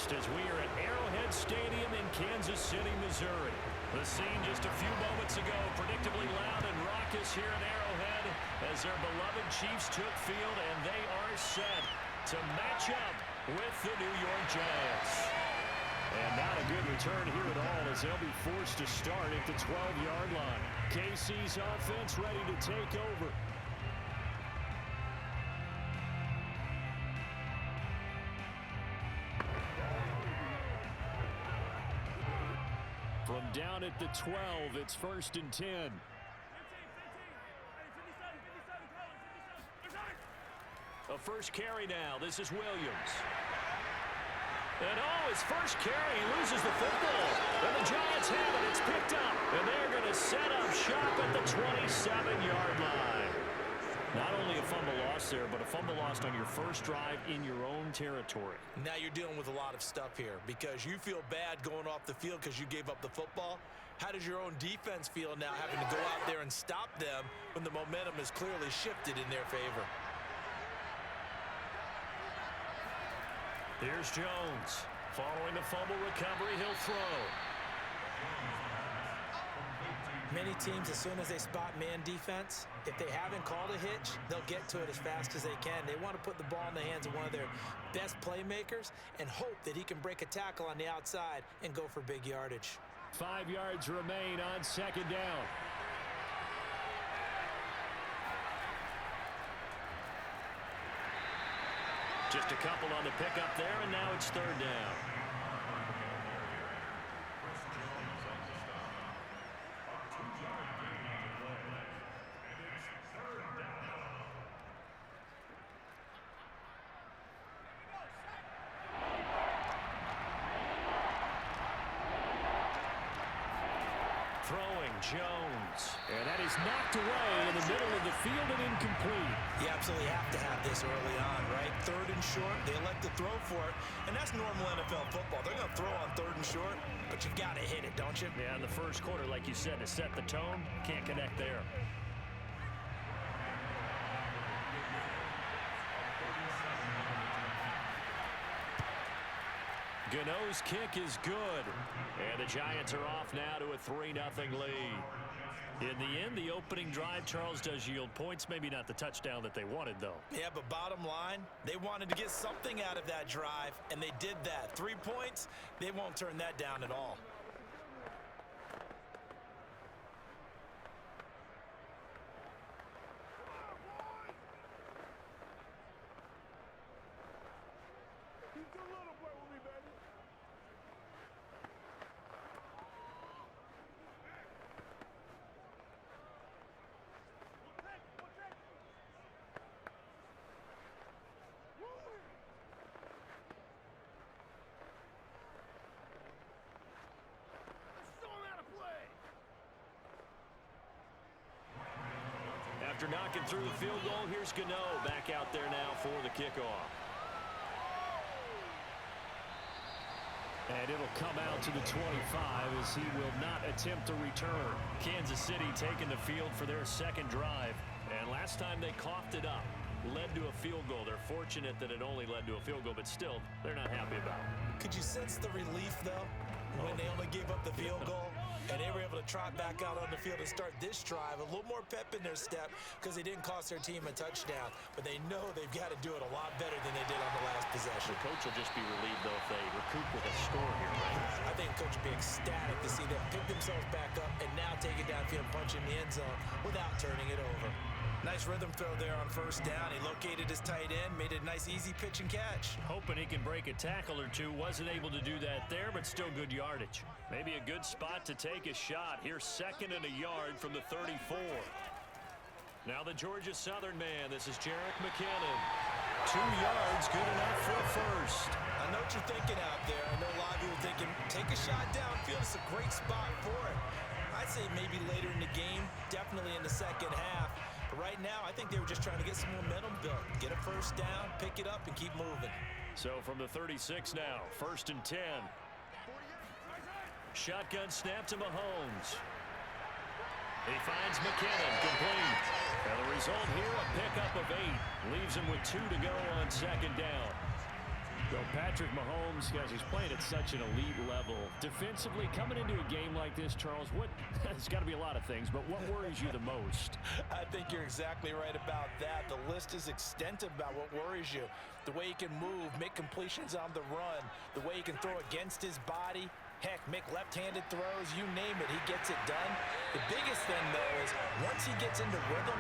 first as we are at Arrowhead Stadium in Kansas City, Missouri. The scene just a few moments ago, predictably loud and raucous here at Arrowhead as their beloved Chiefs took field, and they are set to match up with the New York Giants. And not a good return here at all as they'll be forced to start at the 12-yard line. KC's offense ready to take over. From down at the 12, it's 1st and 10. A first carry now. This is Williams. And his first carry, he loses the football. And the Giants have it. It's picked up. And they're going to set up shop at the 27-yard line. Not only a fumble loss there, but a fumble lost on your first drive in your own territory. Now you're dealing with a lot of stuff here because you feel bad going off the field because you gave up the football. How does your own defense feel now having to go out there and stop them when the momentum is clearly shifted in their favor? Here's Jones. Following the fumble recovery, he'll throw. Many teams, as soon as they spot man defense, if they haven't called a hitch, they'll get to it as fast as they can. They want to put the ball in the hands of one of their best playmakers and hope that he can break a tackle on the outside and go for big yardage. 5 yards remain on 2nd down. Just a couple on the pickup there, and now it's 3rd down. Throwing Jones, and that is knocked away in the middle of the field and incomplete. You absolutely have to have this early on, right? 3rd and short, they elect to throw for it, and that's normal NFL football. They're going to throw on 3rd and short, but you got to hit it, don't you? Yeah, in the first quarter, like you said, to set the tone, can't connect there. Gano's kick is good. And the Giants are off now to a 3-0 lead. In the end, the opening drive, Charles, does yield points. Maybe not the touchdown that they wanted, though. Yeah, but bottom line, they wanted to get something out of that drive, and they did that. 3 points, they won't turn that down at all. After knocking through the field goal, here's Gano back out there now for the kickoff. And it'll come out to the 25 as he will not attempt to return. Kansas City taking the field for their 2nd drive. And last time they coughed it up, led to a field goal. They're fortunate that it only led to a field goal, but still, they're not happy about it. Could you sense the relief, though, when they only gave up the field goal? And they were able to trot back out on the field and start this drive. A little more pep in their step because they didn't cost their team a touchdown. But they know they've got to do it a lot better than they did on the last possession. The coach will just be relieved, though, if they recoup with a score here, right? I think the coach will be ecstatic to see them pick themselves back up and now take it downfield and punch in the end zone without turning it over. Nice rhythm throw there on 1st down. He located his tight end, made it a nice, easy pitch and catch. Hoping he can break a tackle or two. Wasn't able to do that there, but still good yardage. Maybe a good spot to take a shot. Here's 2nd and a yard from the 34. Now the Georgia Southern man. This is Jerick McKinnon. 2 yards, good enough for a first. I know what you're thinking out there. I know a lot of you are thinking, take a shot downfield. It's a great spot for it. I'd say maybe later in the game, definitely in the 2nd half. But right now, I think they were just trying to get some momentum built. Get a first down, pick it up, and keep moving. So from the 36 now, 1st and 10. Shotgun snap to Mahomes. He finds McKinnon, complete. And the result here, a pickup of 8. Leaves him with 2 to go on 2nd down. So Patrick Mahomes, guys, he's playing at such an elite level. Defensively, coming into a game like this, Charles, there's got to be a lot of things, but what worries you the most? I think you're exactly right about that. The list is extensive about what worries you. The way he can move, make completions on the run, the way he can throw against his body, heck, make left-handed throws, you name it, he gets it done. The biggest thing, though, is once he gets into rhythm,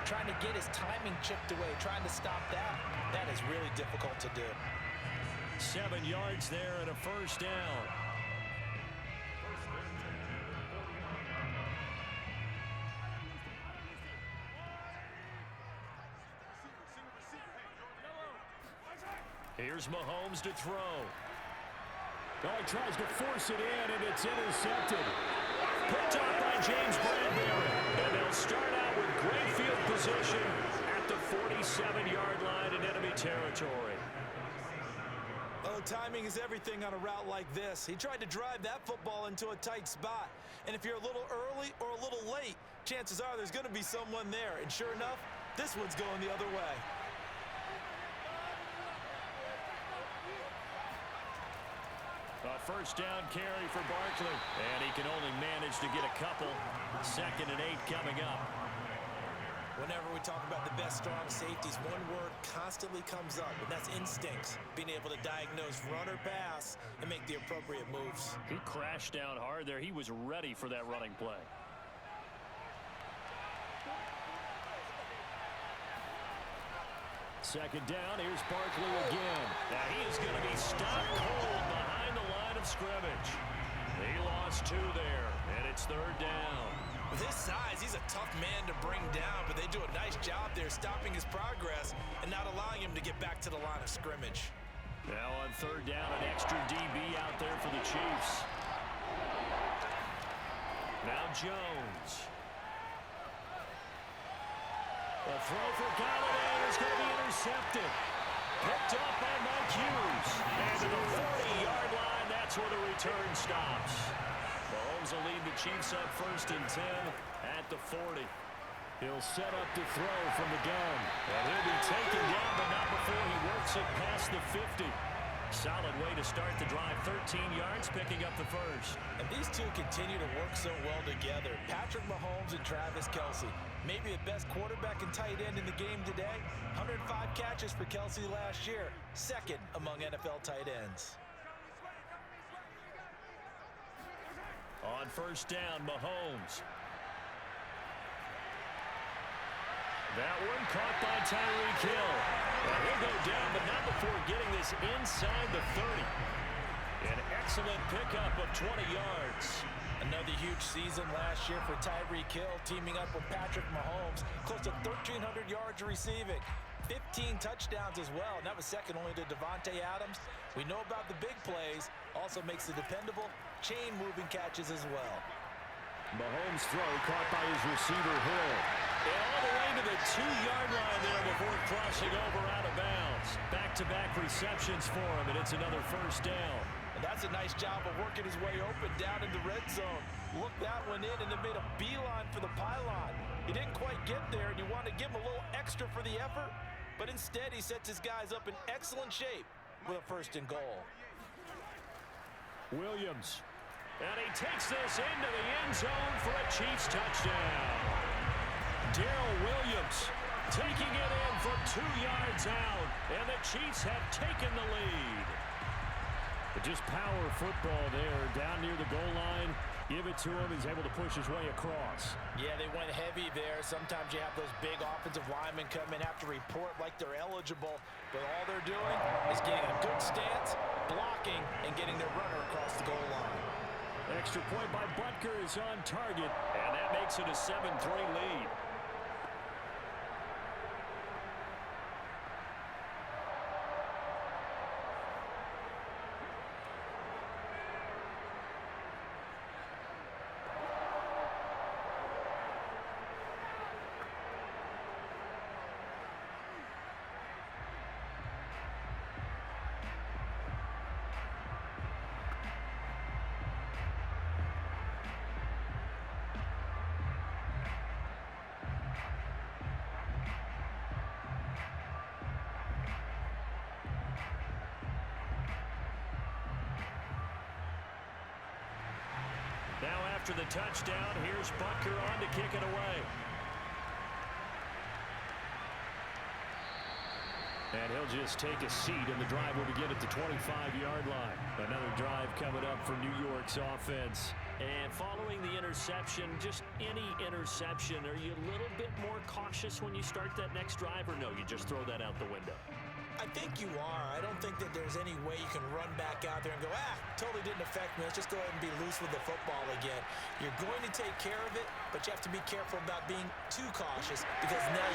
trying to get his timing chipped away, trying to stop that is really difficult to do. 7 yards there and a first down. Here's Mahomes to throw. Oh, he tries to force it in, and it's intercepted. Picked up by James Bradbury. And they'll start out with great field position at the 47-yard line in enemy territory. Oh, timing is everything on a route like this. He tried to drive that football into a tight spot. And if you're a little early or a little late, chances are there's going to be someone there. And sure enough, this one's going the other way. A first down carry for Barkley. And he can only manage to get a couple. 2nd and 8 coming up. Whenever we talk about the best strong safeties, one word constantly comes up, and that's instincts. Being able to diagnose run or pass and make the appropriate moves. He crashed down hard there. He was ready for that running play. Second down, here's Barkley again. Now he is going to be stopped cold behind the line of scrimmage. He lost 2 there, and it's 3rd down. With his size, he's a tough man to bring down, but they do a nice job there stopping his progress and not allowing him to get back to the line of scrimmage. Now on 3rd down, an extra DB out there for the Chiefs. Now Jones. The throw for Galladay is going to be intercepted. Picked up by Mike Hughes. And to the 40-yard line, that's where the return stops. Mahomes will lead the Chiefs up 1st and 10 at the 40. He'll set up to throw from the gun. And he'll be taken down, but not before he works it past the 50. Solid way to start the drive. 13 yards, picking up the first. And these two continue to work so well together. Patrick Mahomes and Travis Kelce. Maybe the best quarterback and tight end in the game today. 105 catches for Kelce last year. 2nd among NFL tight ends. On 1st down, Mahomes. That one caught by Tyreek Hill. And he'll go down, but not before getting this inside the 30. An excellent pickup of 20 yards. Another huge season last year for Tyreek Hill, teaming up with Patrick Mahomes. Close to 1,300 yards receiving. 15 touchdowns as well, and that was second only to Davante Adams. We know about the big plays, also makes the dependable chain-moving catches as well. Mahomes' throw caught by his receiver, Hill. And all the way to the 2-yard line there before crossing over out of bounds. Back-to-back receptions for him, and it's another first down. And that's a nice job of working his way open down in the red zone. Looked that one in and then made a beeline for the pylon. He didn't quite get there, and you want to give him a little extra for the effort, but instead he sets his guys up in excellent shape with a 1st and goal. Williams. And he takes this into the end zone for a Chiefs touchdown. Darrell Williams taking it in from 2 yards out, and the Chiefs have taken the lead. But just power football there down near the goal line. Give it to him. He's able to push his way across. Yeah, they went heavy there. Sometimes you have those big offensive linemen come in, have to report like they're eligible, but all they're doing is getting a good stance, blocking, and getting their runner across the goal line. Extra point by Butker is on target, and that makes it a 7-3 lead. Now after the touchdown, here's Butker on to kick it away. And he'll just take a seat, and the drive will begin at the 25-yard line. Another drive coming up for New York's offense. And following the interception, just any interception, are you a little bit more cautious when you start that next drive, or no, you just throw that out the window? I think you are. I don't think that there's any way you can run back out there and go, totally didn't affect me. Let's just go ahead and be loose with the football again. You're going to take care of it, but you have to be careful about being too cautious because now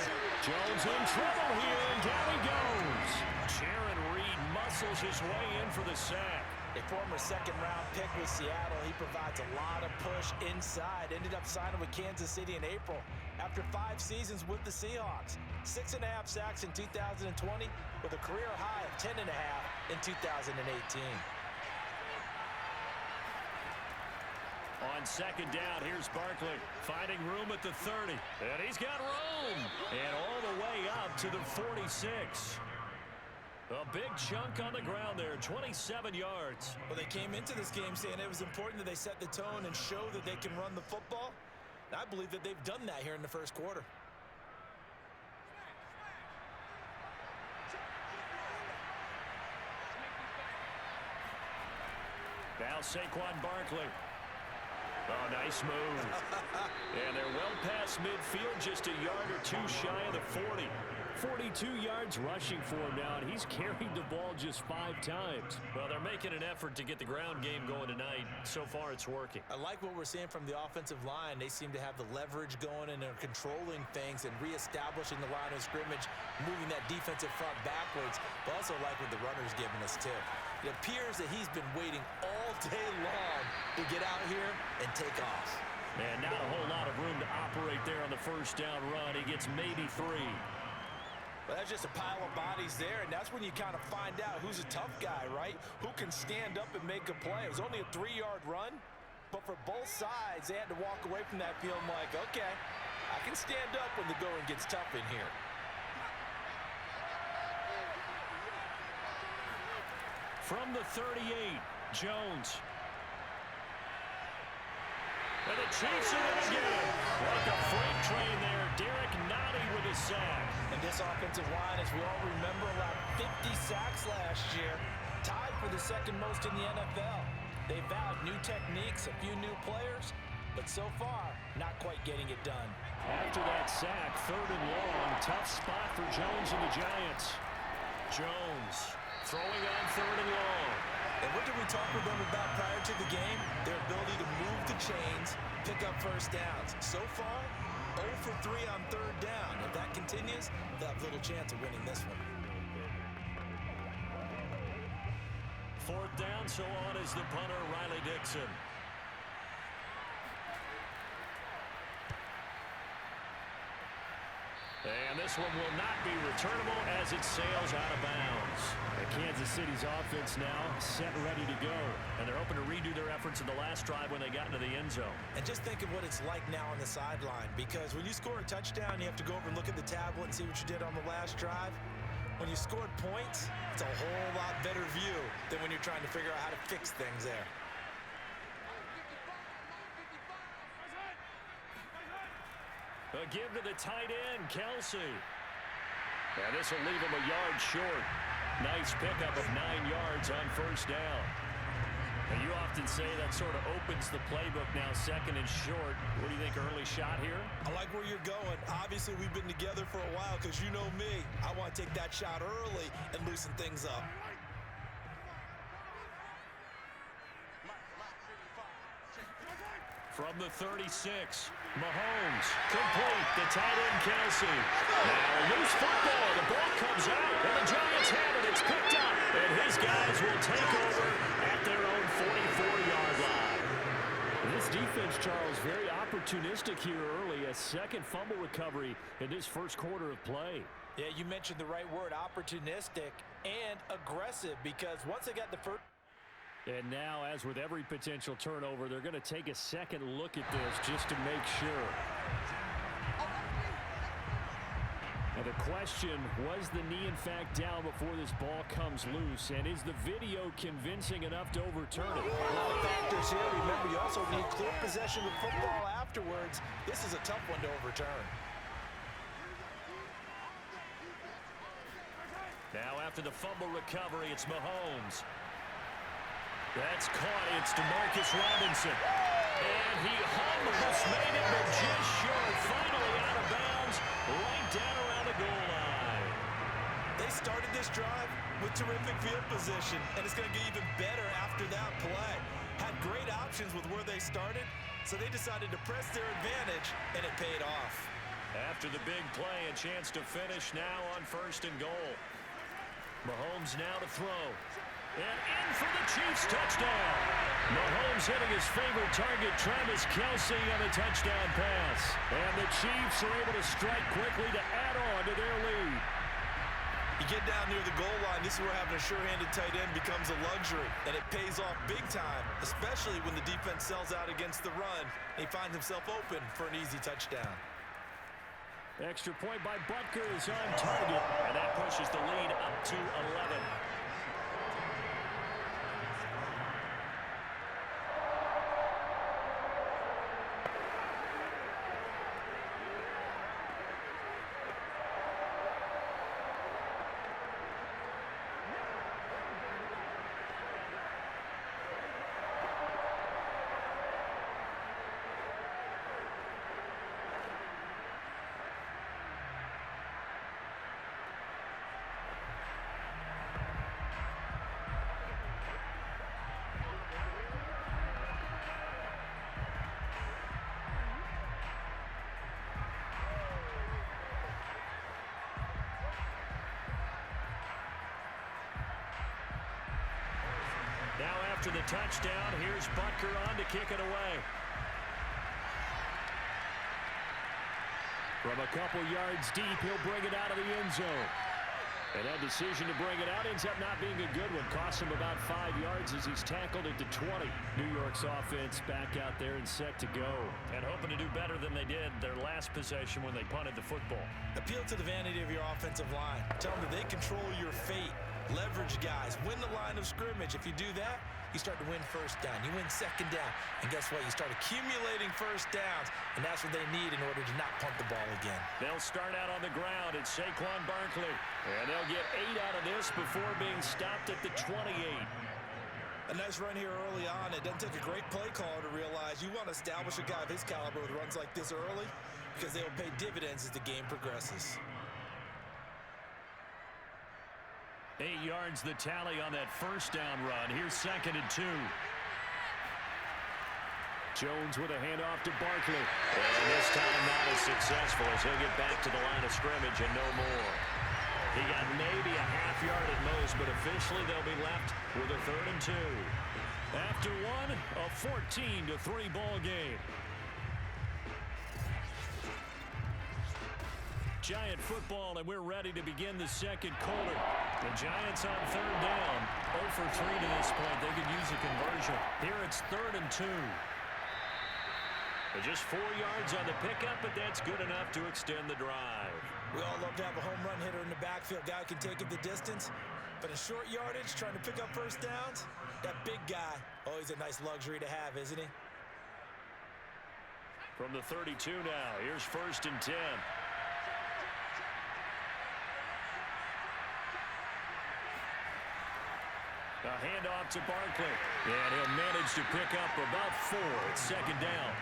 Jones in trouble here, and down he goes. Sharon Reed muscles his way in for the sack. A former second-round pick with Seattle, he provides a lot of push inside. Ended up signing with Kansas City in April after 5 seasons with the Seahawks. 6.5 sacks in 2020 with a career high of 10.5 in 2018. On second down, here's Barkley finding room at the 30. And he's got room. And all the way up to the 46. A big chunk on the ground there, 27 yards. Well, they came into this game saying it was important that they set the tone and show that they can run the football. And I believe that they've done that here in the first quarter. Now Saquon Barkley. Oh, nice move. And they're well past midfield, just a yard or two shy of the 40. 42 yards rushing for him now, and he's carried the ball just 5 times. Well, they're making an effort to get the ground game going tonight. So far, it's working. I like what we're seeing from the offensive line. They seem to have the leverage going, and they're controlling things and reestablishing the line of scrimmage, moving that defensive front backwards, but also like what the runner's giving us, too. It appears that he's been waiting all day long to get out here and take off. And not a whole lot of room to operate there on the first down run. He gets maybe 3. Well, that's just a pile of bodies there, and that's when you kind of find out who's a tough guy, right? Who can stand up and make a play. It was only a 3-yard run, but for both sides, they had to walk away from that feeling like, okay, I can stand up when the going gets tough in here. From the 38, Jones. And the Chiefs are in again. Like a freight train there, Derek Nottie with a sack. And this offensive line, as we all remember, allowed 50 sacks last year, tied for the second most in the NFL. They vowed new techniques, a few new players, but so far, not quite getting it done. After that sack, 3rd and long, tough spot for Jones and the Giants. Jones throwing on 3rd and long. And what did we talk with them about prior to the game? Their ability to move the chains, pick up first downs. So far, 0 for 3 on 3rd down. If that continues, they'll have little chance of winning this one. 4th down, so on is the punter, Riley Dixon. And this one will not be returnable as it sails out of bounds. And Kansas City's offense now set ready to go. And they're hoping to redo their efforts in the last drive when they got into the end zone. And just think of what it's like now on the sideline, because when you score a touchdown, you have to go over and look at the tablet and see what you did on the last drive. When you scored points, it's a whole lot better view than when you're trying to figure out how to fix things there. A give to the tight end, Kelsey. And this will leave him a yard short. Nice pickup of 9 yards on 1st down. And you often say that sort of opens the playbook now, 2nd and short. What do you think, early shot here? I like where you're going. Obviously, we've been together for a while because you know me. I want to take that shot early and loosen things up. From the 36, Mahomes, complete, the tight end, Kelsey. Now a loose football, the ball comes out, and the Giants have it, it's picked up, and his guys will take over at their own 44-yard line. This defense, Charles, very opportunistic here early, a 2nd fumble recovery in this 1st quarter of play. Yeah, you mentioned the right word, opportunistic and aggressive, because once they got the first... And now, as with every potential turnover, they're going to take a 2nd look at this just to make sure. And the question, was the knee in fact down before this ball comes loose? And is the video convincing enough to overturn it? A lot of factors here. Remember, you also need clear possession of football afterwards. This is a tough one to overturn. Now after the fumble recovery, it's Mahomes. That's caught. It's DeMarcus Robinson. And he almost made it, but just short. Finally out of bounds, right down around the goal line. They started this drive with terrific field position, and it's going to get even better after that play. Had great options with where they started, so they decided to press their advantage, and it paid off. After the big play, a chance to finish now on 1st and goal. Mahomes now to throw. And in for the Chiefs touchdown. Mahomes hitting his favorite target, Travis Kelce, on a touchdown pass. And the Chiefs are able to strike quickly to add on to their lead. You get down near the goal line, this is where having a sure-handed tight end becomes a luxury, and it pays off big time, especially when the defense sells out against the run, and he finds himself open for an easy touchdown. Extra point by Butker is on target, and that pushes the lead up to 11. Now after the touchdown, here's Butker on to kick it away. From a couple yards deep, he'll bring it out of the end zone. And that decision to bring it out ends up not being a good one. Costs him about 5 yards as he's tackled it to 20. New York's offense back out there and set to go. And hoping to do better than they did their last possession when they punted the football. Appeal to the vanity of your offensive line. Tell them that they control your fate. Leverage guys. Win the line of scrimmage. If you do that, you start to win 1st down. You win 2nd down. And guess what? You start accumulating 1st downs. And that's what they need in order to not punt the ball again. They'll start out on the ground. It's Saquon Barkley. And they'll get 8 out of this before being stopped at the 28. A nice run here early on. It doesn't take a great play caller to realize you want to establish a guy of his caliber with runs like this early because they will pay dividends as the game progresses. 8 yards the tally on that 1st down run. Here's 2nd and 2. Jones with a handoff to Barkley. And this time not as successful as he'll get back to the line of scrimmage and no more. He got maybe a half yard at most, but officially they'll be left with a 3rd and 2. After one, a 14-3 ball game. Giant football, and we're ready to begin the 2nd quarter. The Giants on 3rd down. 0 for 3 to this point. They could use a conversion. Here it's 3rd and 2. They're just 4 yards on the pickup, but that's good enough to extend the drive. We all love to have a home run hitter in the backfield. Guy who can take it the distance. But in short yardage, trying to pick up 1st downs, that big guy, always a nice luxury to have, isn't he? From the 32 now, here's 1st and 10. A handoff to Barkley. And he'll manage to pick up about 4. It's 2nd down.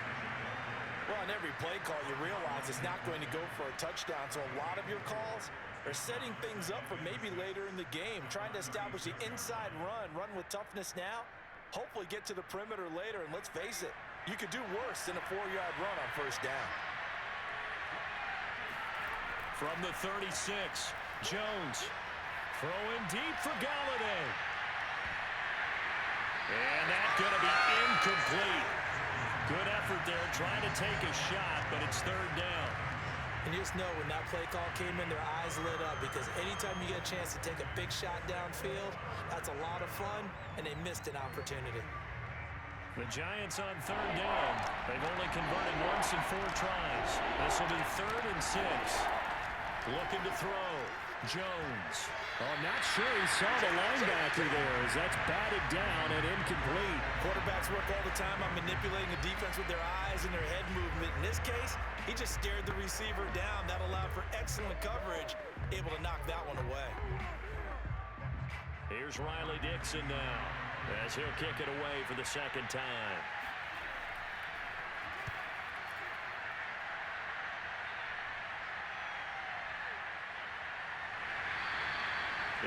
Well, on every play call, you realize it's not going to go for a touchdown. So a lot of your calls are setting things up for maybe later in the game, trying to establish the inside run with toughness now, hopefully get to the perimeter later. And let's face it, you could do worse than a 4-yard run on 1st down. From the 36, Jones throwing deep for Galladay. And that's going to be incomplete. Good effort there, trying to take a shot, but it's 3rd down. And you just know when that play call came in, their eyes lit up because anytime you get a chance to take a big shot downfield, that's a lot of fun, and they missed an opportunity. The Giants on 3rd down. They've only converted once in 4 tries. This will be 3rd and 6. Looking to throw. Jones. Oh, not sure he saw the linebacker there as that's batted down and incomplete. Quarterbacks work all the time on manipulating the defense with their eyes and their head movement. In this case, he just stared the receiver down. That allowed for excellent coverage, able to knock that one away. Here's Riley Dixon now as he'll kick it away for the second time.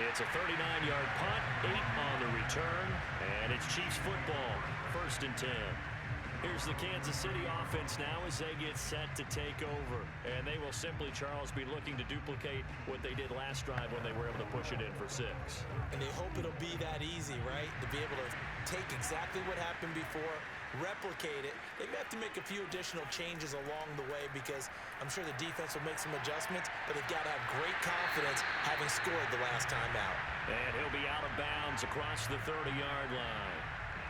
It's a 39-yard punt, 8 on the return, and it's Chiefs football, 1st and 10. Here's the Kansas City offense now as they get set to take over. And they will simply, Charles, be looking to duplicate what they did last drive when they were able to push it in for 6. And they hope it'll be that easy, right? To be able to take exactly what happened before, replicate it. They may have to make a few additional changes along the way because I'm sure the defense will make some adjustments, but they've got to have great confidence having scored the last time out. And he'll be out of bounds across the 30-yard line.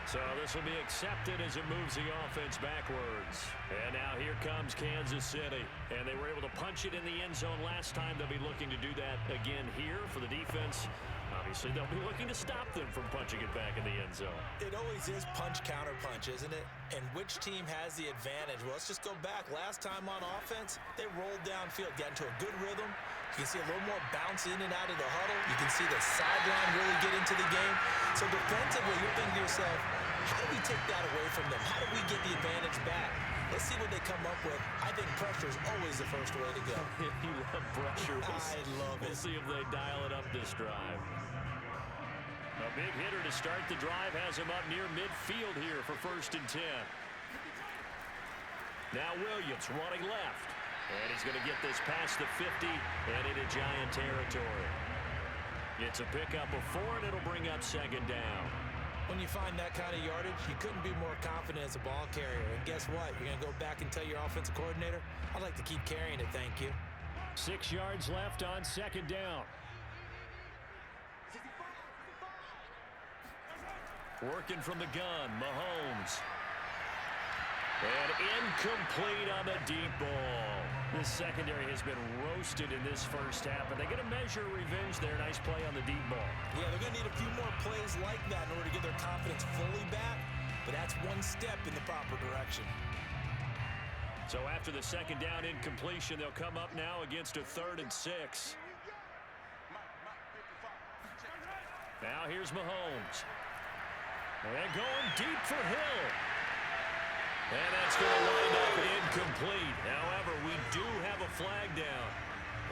So this will be accepted as it moves the offense backwards. And now here comes Kansas City. And they were able to punch it in the end zone last time. They'll be looking to do that again here for the defense. Obviously, they'll be looking to stop them from punching it back in the end zone. It always is punch-counter-punch, isn't it? And which team has the advantage? Well, let's just go back. Last time on offense, they rolled downfield, got into a good rhythm. You can see a little more bounce in and out of the huddle. You can see the sideline really get into the game. So defensively, you're thinking to yourself, how do we take that away from them? How do we get the advantage back? Let's see what they come up with. I think pressure is always the first way to go. You love pressure. I love it. We'll see if they dial it up this drive. A big hitter to start the drive has him up near midfield here for 1st and 10. Now Williams running left. And he's going to get this past the 50 and into Giant territory. It's a pickup of 4, and it'll bring up 2nd down. When you find that kind of yardage, you couldn't be more confident as a ball carrier. And guess what? You're going to go back and tell your offensive coordinator, I'd like to keep carrying it, thank you. 6 yards left on 2nd down. Working from the gun, Mahomes. And incomplete on the deep ball. This secondary has been roasted in this first half, and they get a measure of revenge there. Nice play on the deep ball. Yeah, they're going to need a few more plays like that in order to get their confidence fully back, but that's one step in the proper direction. So after the 2nd down incompletion, they'll come up now against a 3rd and 6. Now here's Mahomes. And going deep for Hill. And that's going to wind up incomplete. However, we do have a flag down.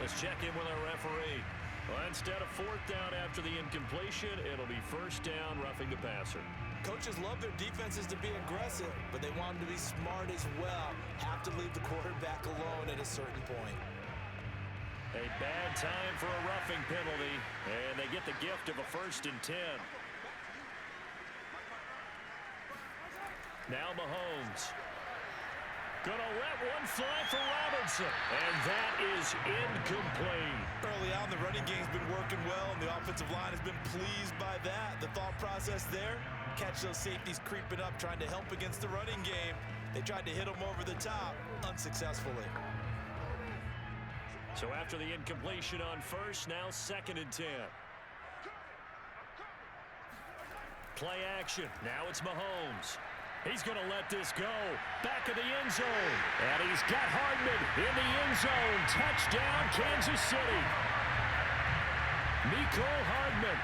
Let's check in with our referee. Well, instead of 4th down after the incompletion, it'll be 1st down, roughing the passer. Coaches love their defenses to be aggressive, but they want them to be smart as well. Have to leave the quarterback alone at a certain point. A bad time for a roughing penalty, and they get the gift of a 1st and 10. Now Mahomes. Gonna let one fly for Robinson. And that is incomplete. Early on, the running game's been working well, and the offensive line has been pleased by that. The thought process there, catch those safeties creeping up, trying to help against the running game. They tried to hit them over the top, unsuccessfully. So after the incompletion on 1st, now 2nd and 10. Play action. Now it's Mahomes. He's going to let this go. Back of the end zone. And he's got Hardman in the end zone. Touchdown, Kansas City. Mecole Hardman,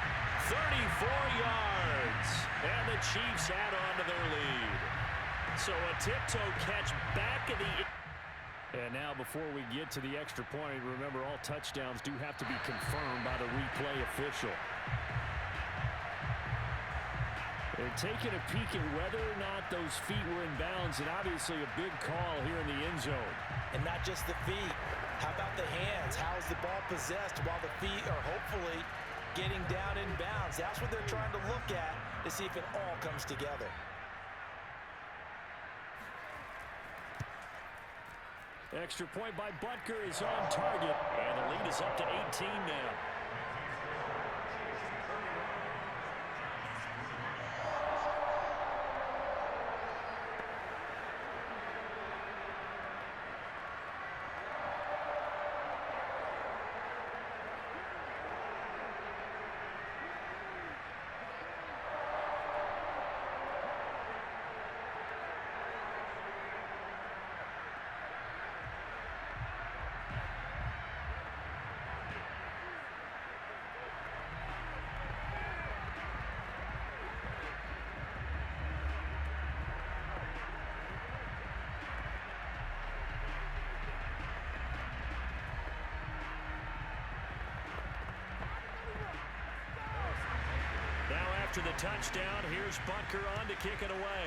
34 yards. And the Chiefs add on to their lead. So a tiptoe catch back in the... And now before we get to the extra point, remember all touchdowns do have to be confirmed by the replay official. They're taking a peek at whether or not those feet were in bounds, and obviously a big call here in the end zone. And not just the feet. How about the hands? How is the ball possessed while the feet are hopefully getting down in bounds? That's what they're trying to look at to see if it all comes together. Extra point by Butker is on target, and the lead is up to 18 now. after the touchdown. Here's Butker on to kick it away.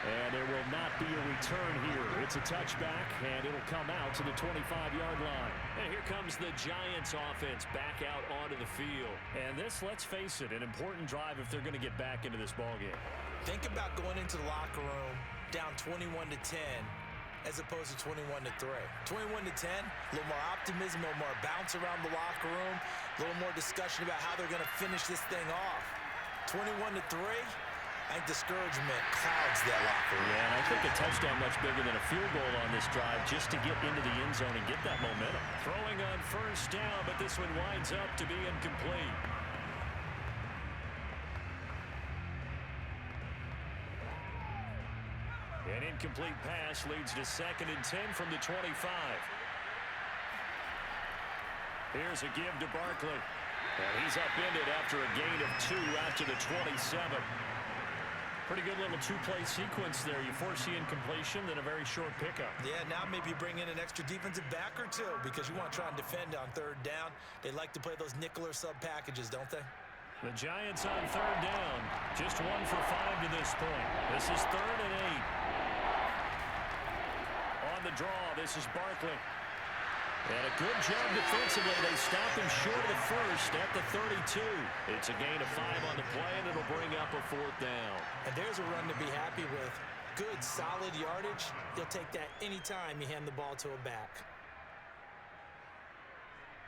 And there will not be a return here. It's a touchback, and it'll come out to the 25-yard line. And here comes the Giants offense back out onto the field. And this, let's face it, an important drive if they're going to get back into this ballgame. Think about going into the locker room down 21-10 as opposed to 21-3. 21-10, a little more optimism, a little more bounce around the locker room, a little more discussion about how they're going to finish this thing off. 21-3. I think discouragement clouds that locker room. Yeah, and I think a touchdown much bigger than a field goal on this drive just to get into the end zone and get that momentum. Throwing on first down, but this one winds up to be incomplete. An incomplete pass leads to 2nd and 10 from the 25. Here's a give to Barkley. And he's upended after a gain of 2 out to the 27. Pretty good little two-play sequence there. You force the incompletion, then a very short pickup. Yeah, now maybe bring in an extra defensive back or two because you want to try and defend on 3rd down. They like to play those nickel or sub packages, don't they? The Giants on 3rd down. Just 1 for 5 to this point. This is 3rd and 8. On the draw, this is Barkley. And a good job defensively. They stop him short of the first at the 32. It's a gain of 5 on the play, and it'll bring up a 4th down. And there's a run to be happy with. Good, solid yardage. You'll take that anytime you hand the ball to a back.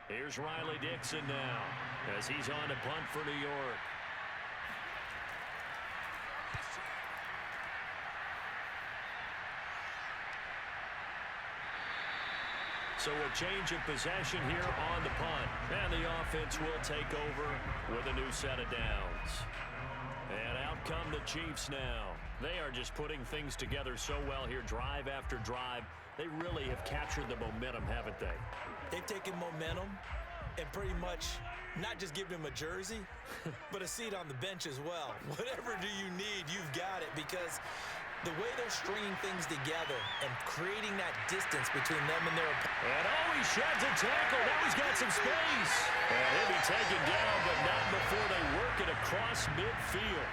Here's Riley Dixon now as he's on to punt for New York. So a change of possession here on the punt. And the offense will take over with a new set of downs. And out come the Chiefs now. They are just putting things together so well here, drive after drive. They really have captured the momentum, haven't they? They've taken momentum and pretty much not just given him a jersey, but a seat on the bench as well. Whatever do you need, you've got it, because the way they're stringing things together and creating that distance between them and their opponent. And he sheds a tackle. Now he's got some space. And he'll be taken down, but not before they work it across midfield.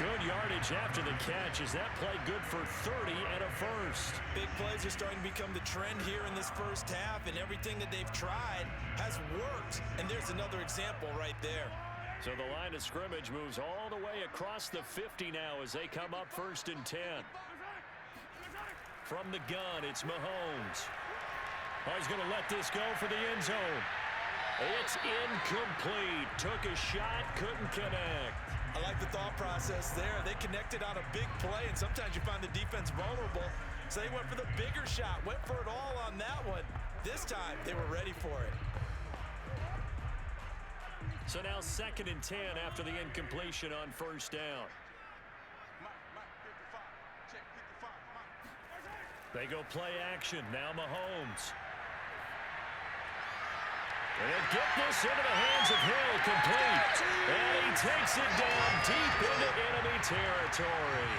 Good yardage after the catch. Is that play good for 30 and a first? Big plays are starting to become the trend here in this first half, and everything that they've tried has worked. And there's another example right there. So the line of scrimmage moves all the way across the 50 now as they come up 1st and 10. From the gun, it's Mahomes. Oh, he's going to let this go for the end zone. It's incomplete. Took a shot, couldn't connect. I like the thought process there. They connected on a big play, and sometimes you find the defense vulnerable. So they went for the bigger shot, went for it all on that one. This time, they were ready for it. So now 2nd and 10 after the incompletion on first down. They go play action. Now Mahomes. And get this into the hands of Hill, complete. And he takes it down deep into enemy territory.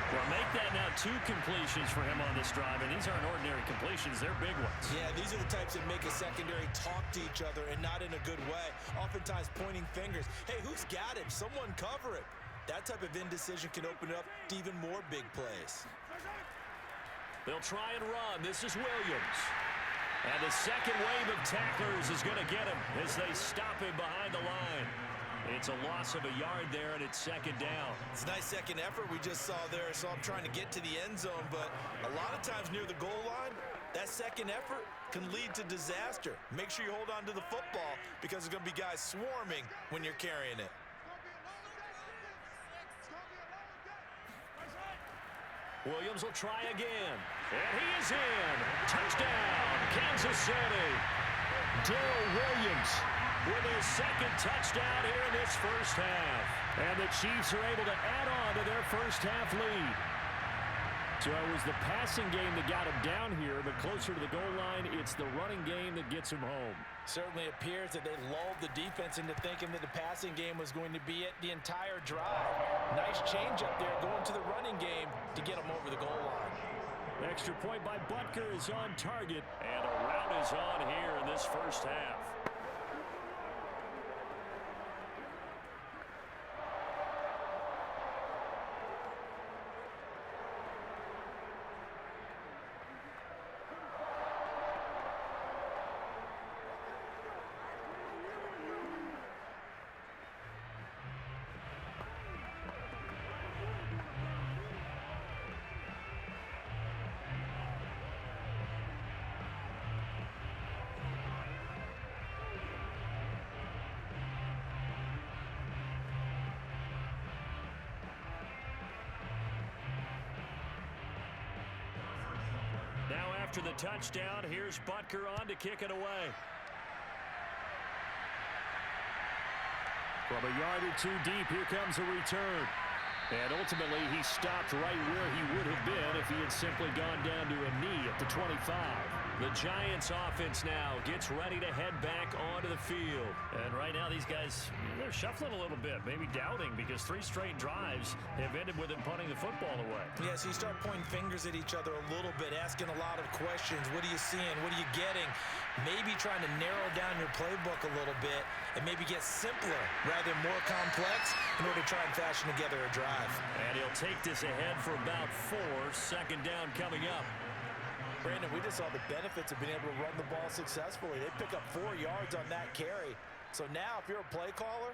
Well, make that now 2 completions for him on this drive, and these aren't ordinary completions. They're big ones. Yeah, these are the types that make a secondary talk to each other and not in a good way. Oftentimes pointing fingers. Hey, who's got him? Someone cover it. That type of indecision can open up to even more big plays. They'll try and run. This is Williams. And the second wave of tacklers is going to get him as they stop him behind the line. It's a loss of a yard there, and it's 2nd down. It's a nice second effort we just saw there, so I'm trying to get to the end zone, but a lot of times near the goal line, that second effort can lead to disaster. Make sure you hold on to the football because there's going to be guys swarming when you're carrying it. Williams will try again. And he is in. Touchdown, Kansas City. Darrell Williams with his 2nd touchdown here in this first half. And the Chiefs are able to add on to their first half lead. So it was the passing game that got him down here, but closer to the goal line, it's the running game that gets him home. Certainly appears that they lulled the defense into thinking that the passing game was going to be it the entire drive. Nice change up there going to the running game to get them over the goal line. Extra point by Butker is on target, and a Timeout is on here in this first half. Now after the touchdown, here's Butker on to kick it away. From a yard or two deep, here comes a return. And ultimately, he stopped right where he would have been if he had simply gone down to a knee at the 25. The Giants offense now gets ready to head back onto the field. And right now, these guys, they're shuffling a little bit, maybe doubting, because 3 straight drives have ended with them punting the football away. Yeah, so you start pointing fingers at each other a little bit, asking a lot of questions. What are you seeing? What are you getting? Maybe trying to narrow down your playbook a little bit and maybe get simpler rather than more complex in order to try and fashion together a drive. And he'll take this ahead for about 4. Second down coming up. Brandon, we just saw the benefits of being able to run the ball successfully. They pick up 4 yards on that carry. So now if you're a play caller,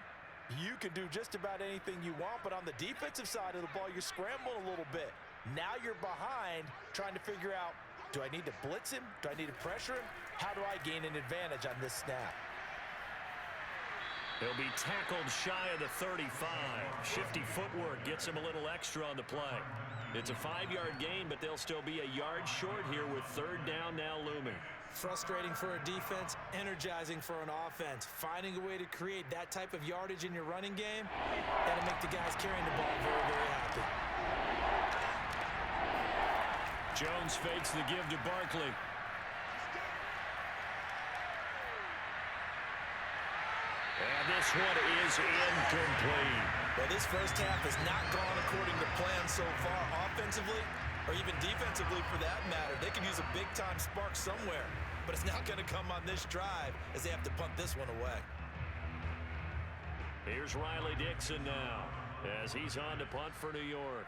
you can do just about anything you want. But on the defensive side of the ball, you're scrambling a little bit. Now you're behind trying to figure out, do I need to blitz him? Do I need to pressure him? How do I gain an advantage on this snap? He'll be tackled shy of the 35. Shifty footwork gets him a little extra on the play. It's a 5-yard gain, but they'll still be a yard short here with third down now looming. Frustrating for a defense, energizing for an offense. Finding a way to create that type of yardage in your running game, that'll make the guys carrying the ball very, very happy. Jones fakes the give to Barkley. And this one is incomplete. Well, this first half has not gone according to plan so far, offensively or even defensively for that matter. They could use a big-time spark somewhere, but it's not going to come on this drive as they have to punt this one away. Here's Riley Dixon now as he's on to punt for New York.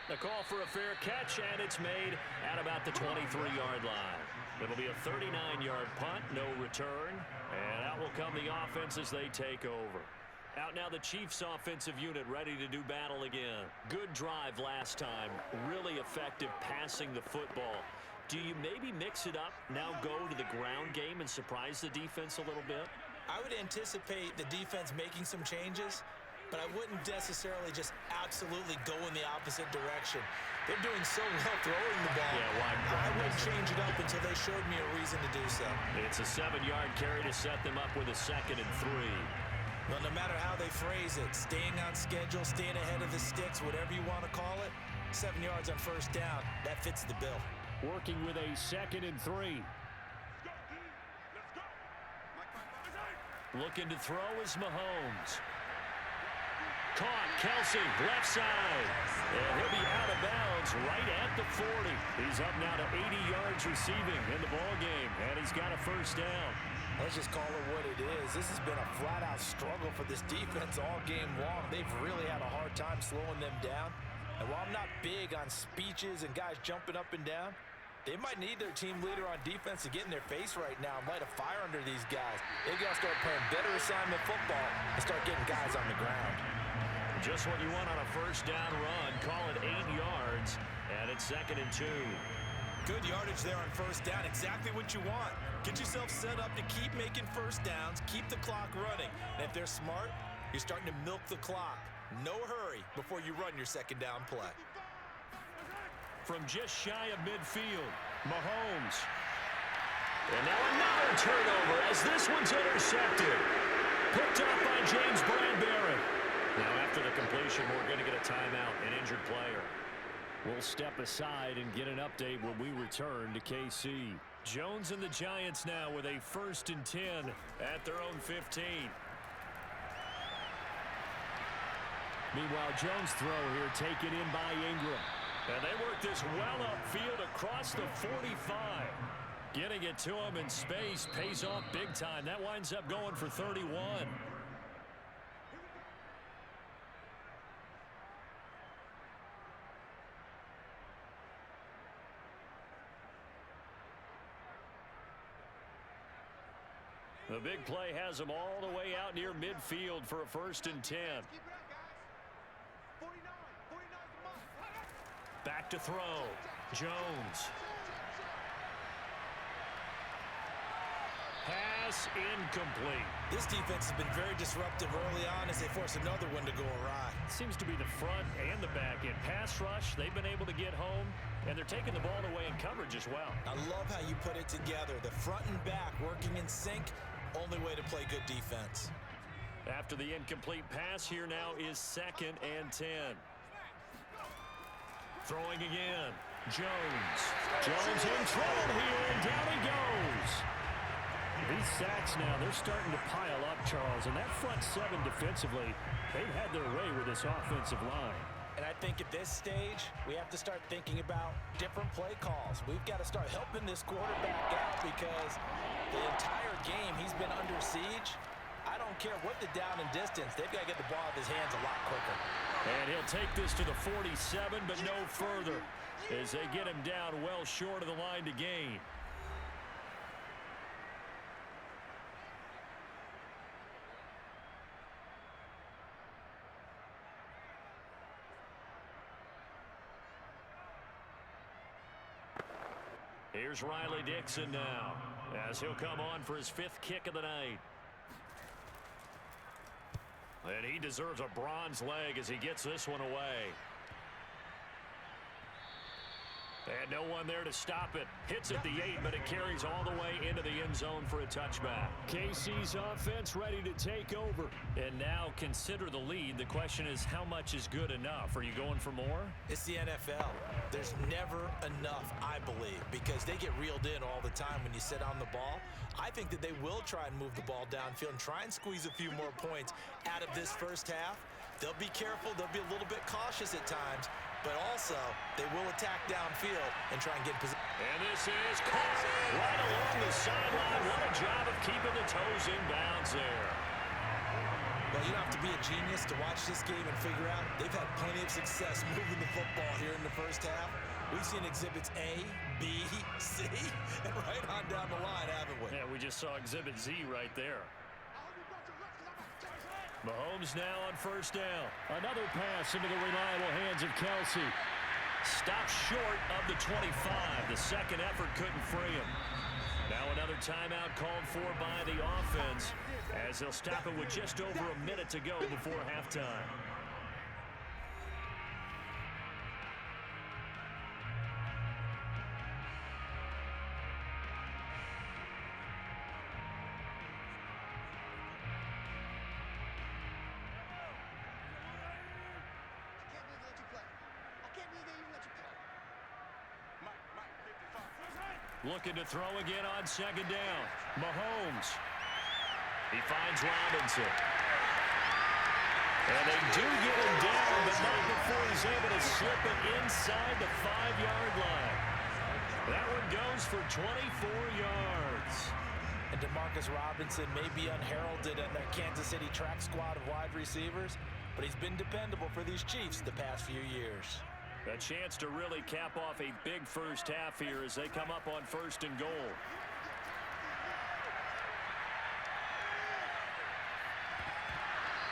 The call for a fair catch, and it's made at about the 23-yard line. It'll be a 39-yard punt, no return, and out will come the offense as they take over. Out now the Chiefs offensive unit ready to do battle again. Good drive last time, really effective passing the football. Do you maybe mix it up, now go to the ground game and surprise the defense a little bit? I would anticipate the defense making some changes, but I wouldn't necessarily just absolutely go in the opposite direction. They're doing so well throwing the ball. Yeah, well, I wouldn't change it up until they showed me a reason to do so. It's a 7-yard carry to set them up with a 2nd and 3. Well, no matter how they phrase it, staying on schedule, staying ahead of the sticks, whatever you want to call it, 7 yards on first down, that fits the bill. Working with a 2nd and 3. Looking to throw is Mahomes. Caught, Kelsey, left side. And he'll be out of bounds right at the 40. He's up now to 80 yards receiving in the ballgame, and he's got a first down. Let's just call it what it is. This has been a flat-out struggle for this defense all game long. They've really had a hard time slowing them down. And while I'm not big on speeches and guys jumping up and down, they might need their team leader on defense to get in their face right now and light a fire under these guys. They got to start playing better assignment football and start getting guys on the ground. Just what you want on a first down run. Call it 8 yards, and it's 2nd and 2. Good yardage there on first down. Exactly what you want. Get yourself set up to keep making first downs, keep the clock running. And if they're smart, you're starting to milk the clock. No hurry before you run your second down play. From just shy of midfield, Mahomes. And now another turnover as this one's intercepted. Picked up by James Bradbury. Now after the completion, we're going to get a timeout, an injured player. We'll step aside and get an update when we return to KC. Jones and the Giants now with a 1st and 10 at their own 15. Meanwhile, Jones' throw here taken in by Ingram. And they work this well upfield across the 45. Getting it to him in space pays off big time. That winds up going for 31. The big play has him all the way out near midfield for a 1st and 10. Back to throw. Jones. Pass incomplete. This defense has been very disruptive early on as they force another one to go awry. Seems to be the front and the back end. Pass rush, they've been able to get home, and they're taking the ball away in coverage as well. I love how you put it together. The front and back working in sync, only way to play good defense. After the incomplete pass, here now is 2nd and 10. Throwing again. Jones. Jones in trouble here, and down he goes. These sacks now, they're starting to pile up, Charles, and that front 7 defensively, they've had their way with this offensive line. And I think at this stage, we have to start thinking about different play calls. We've got to start helping this quarterback out because the entire game he's been under siege. I don't care what the down and distance. They've got to get the ball out of his hands a lot quicker. And he'll take this to the 47, but no further as they get him down well short of the line to gain. Here's Riley Dixon now as he'll come on for his 5th kick of the night. And he deserves a bronze leg as he gets this one away. And no one there to stop it. Hits at the 8, but it carries all the way into the end zone for a touchback. KC's offense ready to take over. And now consider the lead. The question is, how much is good enough? Are you going for more? It's the NFL. There's never enough, I believe, because they get reeled in all the time when you sit on the ball. I think that they will try and move the ball downfield and try and squeeze a few more points out of this first half. They'll be careful. They'll be a little bit cautious at times, but also they will attack downfield and try and get position. And this is caught right along the sideline. What a job of keeping the toes in bounds there. Well, you don't have to be a genius to watch this game and figure out they've had plenty of success moving the football here in the first half. We've seen exhibits A, B, C, and right on down the line, haven't we? Yeah, we just saw exhibit Z right there. Mahomes now on 1st down. Another pass into the reliable hands of Kelsey. Stopped short of the 25. The second effort couldn't free him. Now another timeout called for by the offense as they'll stop it with just over a minute to go before halftime. Looking to throw again on 2nd down. Mahomes. He finds Robinson. And they do get him down, but not before he's able to slip it inside the 5-yard line. That one goes for 24 yards. And DeMarcus Robinson may be unheralded in that Kansas City track squad of wide receivers, but he's been dependable for these Chiefs the past few years. A chance to really cap off a big first half here as they come up on 1st and goal.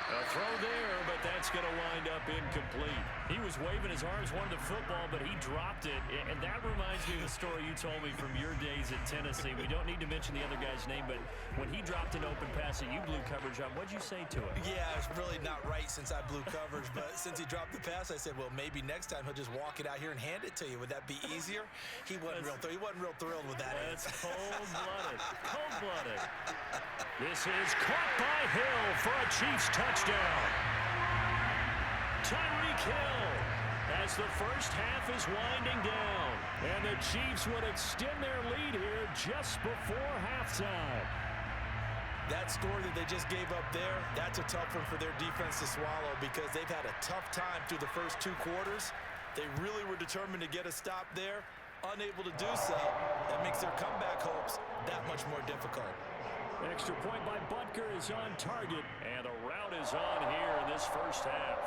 A throw there, but that's going to wind up incomplete. He was waving his arms, wanted the football, but he dropped it. And that reminds me of the story you told me from your days at Tennessee. We don't need to mention the other guy's name, but when he dropped an open pass that you blew coverage on, what'd you say to him? Yeah, it's really not right since I blew coverage, but since he dropped the pass, I said, well, maybe next time he'll just walk it out here and hand it to you. Would that be easier? He wasn't real thrilled with that. That's cold-blooded. Cold-blooded. This is caught by Hill for a Chiefs touchdown. Tyreek Hill as the first half is winding down. And the Chiefs would extend their lead here just before halftime. That score that they just gave up there, that's a tough one for their defense to swallow because they've had a tough time through the first 2 quarters. They really were determined to get a stop there, unable to do so. That makes their comeback hopes that much more difficult. Extra point by Butker is on target, and a rout is on here in this first half.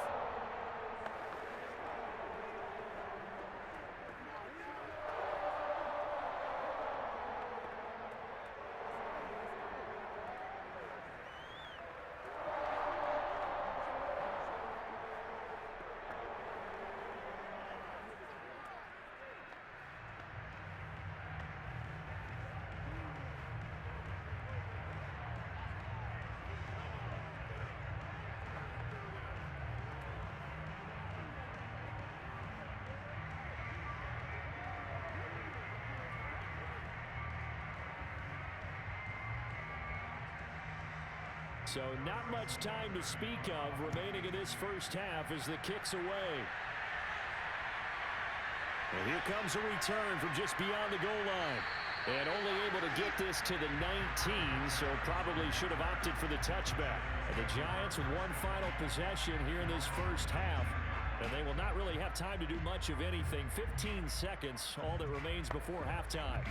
So not much time to speak of remaining in this first half as the kick's away. And here comes a return from just beyond the goal line. And only able to get this to the 19, so probably should have opted for the touchback. And the Giants with one final possession here in this first half. And they will not really have time to do much of anything. 15 seconds, all that remains before halftime.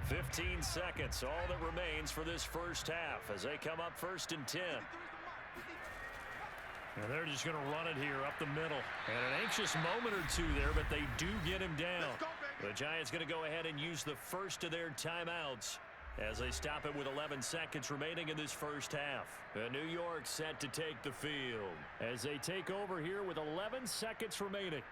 15 seconds, all that remains for this first half as they come up 1st and 10. And they're just going to run it here up the middle. And an anxious moment or two there, but they do get him down. The Giants going to go ahead and use the first of their timeouts as they stop it with 11 seconds remaining in this first half. New York set to take the field as they take over here with 11 seconds remaining.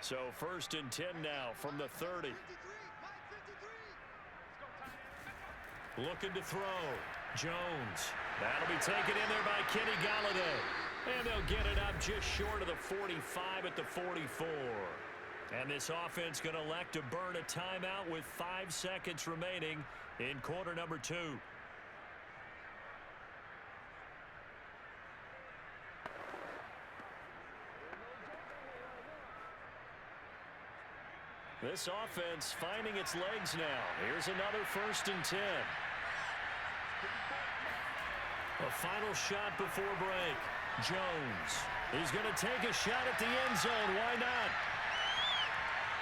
So 1st and 10 now from the 30. Looking to throw. Jones. That'll be taken in there by Kenny Golladay. And they'll get it up just short of the 45 at the 44. And this offense going to elect to burn a timeout with 5 seconds remaining in quarter number 2. This offense finding its legs now. Here's another 1st and 10. A final shot before break. Jones. He's going to take a shot at the end zone. Why not?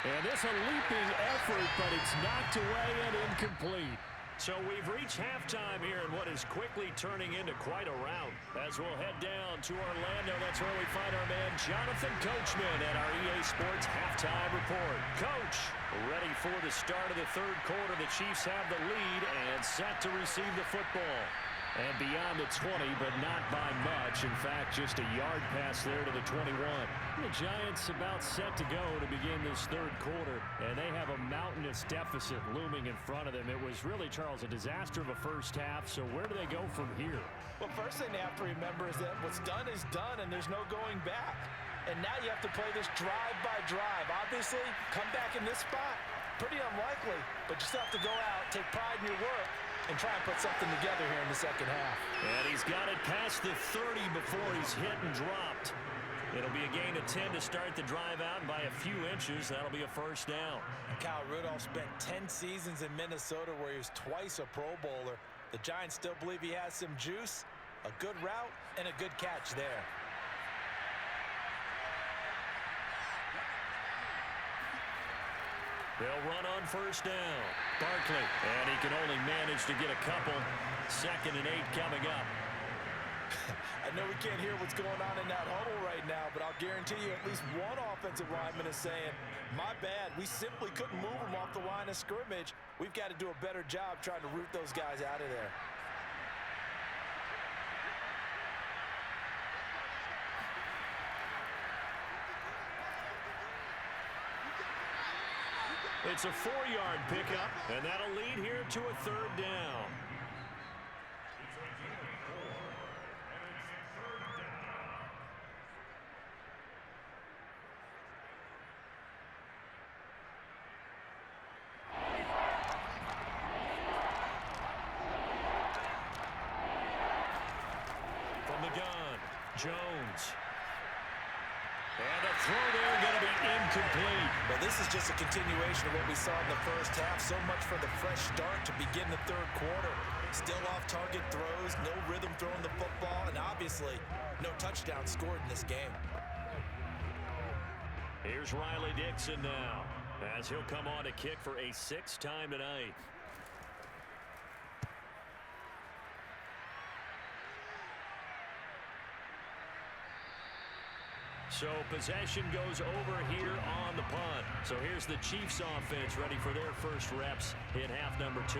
And this a leaping effort, but it's knocked away and incomplete. So we've reached halftime here in what is quickly turning into quite a rout. As we'll head down to Orlando, that's where we find our man Jonathan Coachman at our EA Sports Halftime Report. Coach, ready for the start of the 3rd quarter. The Chiefs have the lead and set to receive the football. And beyond the 20, but not by much. In fact, just a yard pass there to the 21. The Giants about set to go to begin this 3rd quarter, and they have a mountainous deficit looming in front of them. It was really, Charles, a disaster of a first half, so where do they go from here? Well, first thing they have to remember is that what's done is done, and there's no going back. And now you have to play this drive by drive. Obviously, come back in this spot, pretty unlikely, but you still have to go out, take pride in your work, and try and put something together here in the second half. And he's got it past the 30 before he's hit and dropped. It'll be a gain of 10 to start the drive out, and by a few inches, that'll be a 1st down. Kyle Rudolph spent 10 seasons in Minnesota where he was twice a Pro Bowler. The Giants still believe he has some juice, a good route, and a good catch there. They'll run on 1st down. Barkley, and he can only manage to get a couple. 2nd and 8 coming up. I know we can't hear what's going on in that huddle right now, but I'll guarantee you at least one offensive lineman is saying, my bad, we simply couldn't move them off the line of scrimmage. We've got to do a better job trying to root those guys out of there. It's a 4-yard pickup, and that'll lead here to a 3rd down. From the gun, Jones. And the throw there going to be incomplete. Well, this is just a continuation of what we saw in the first half. So much for the fresh start to begin the third quarter. Still off-target throws, no rhythm throwing the football, and obviously no touchdown scored in this game. Here's Riley Dixon now, as he'll come on to kick for a 6th time tonight. So possession goes over here on the punt. So here's the Chiefs offense ready for their first reps in half number 2.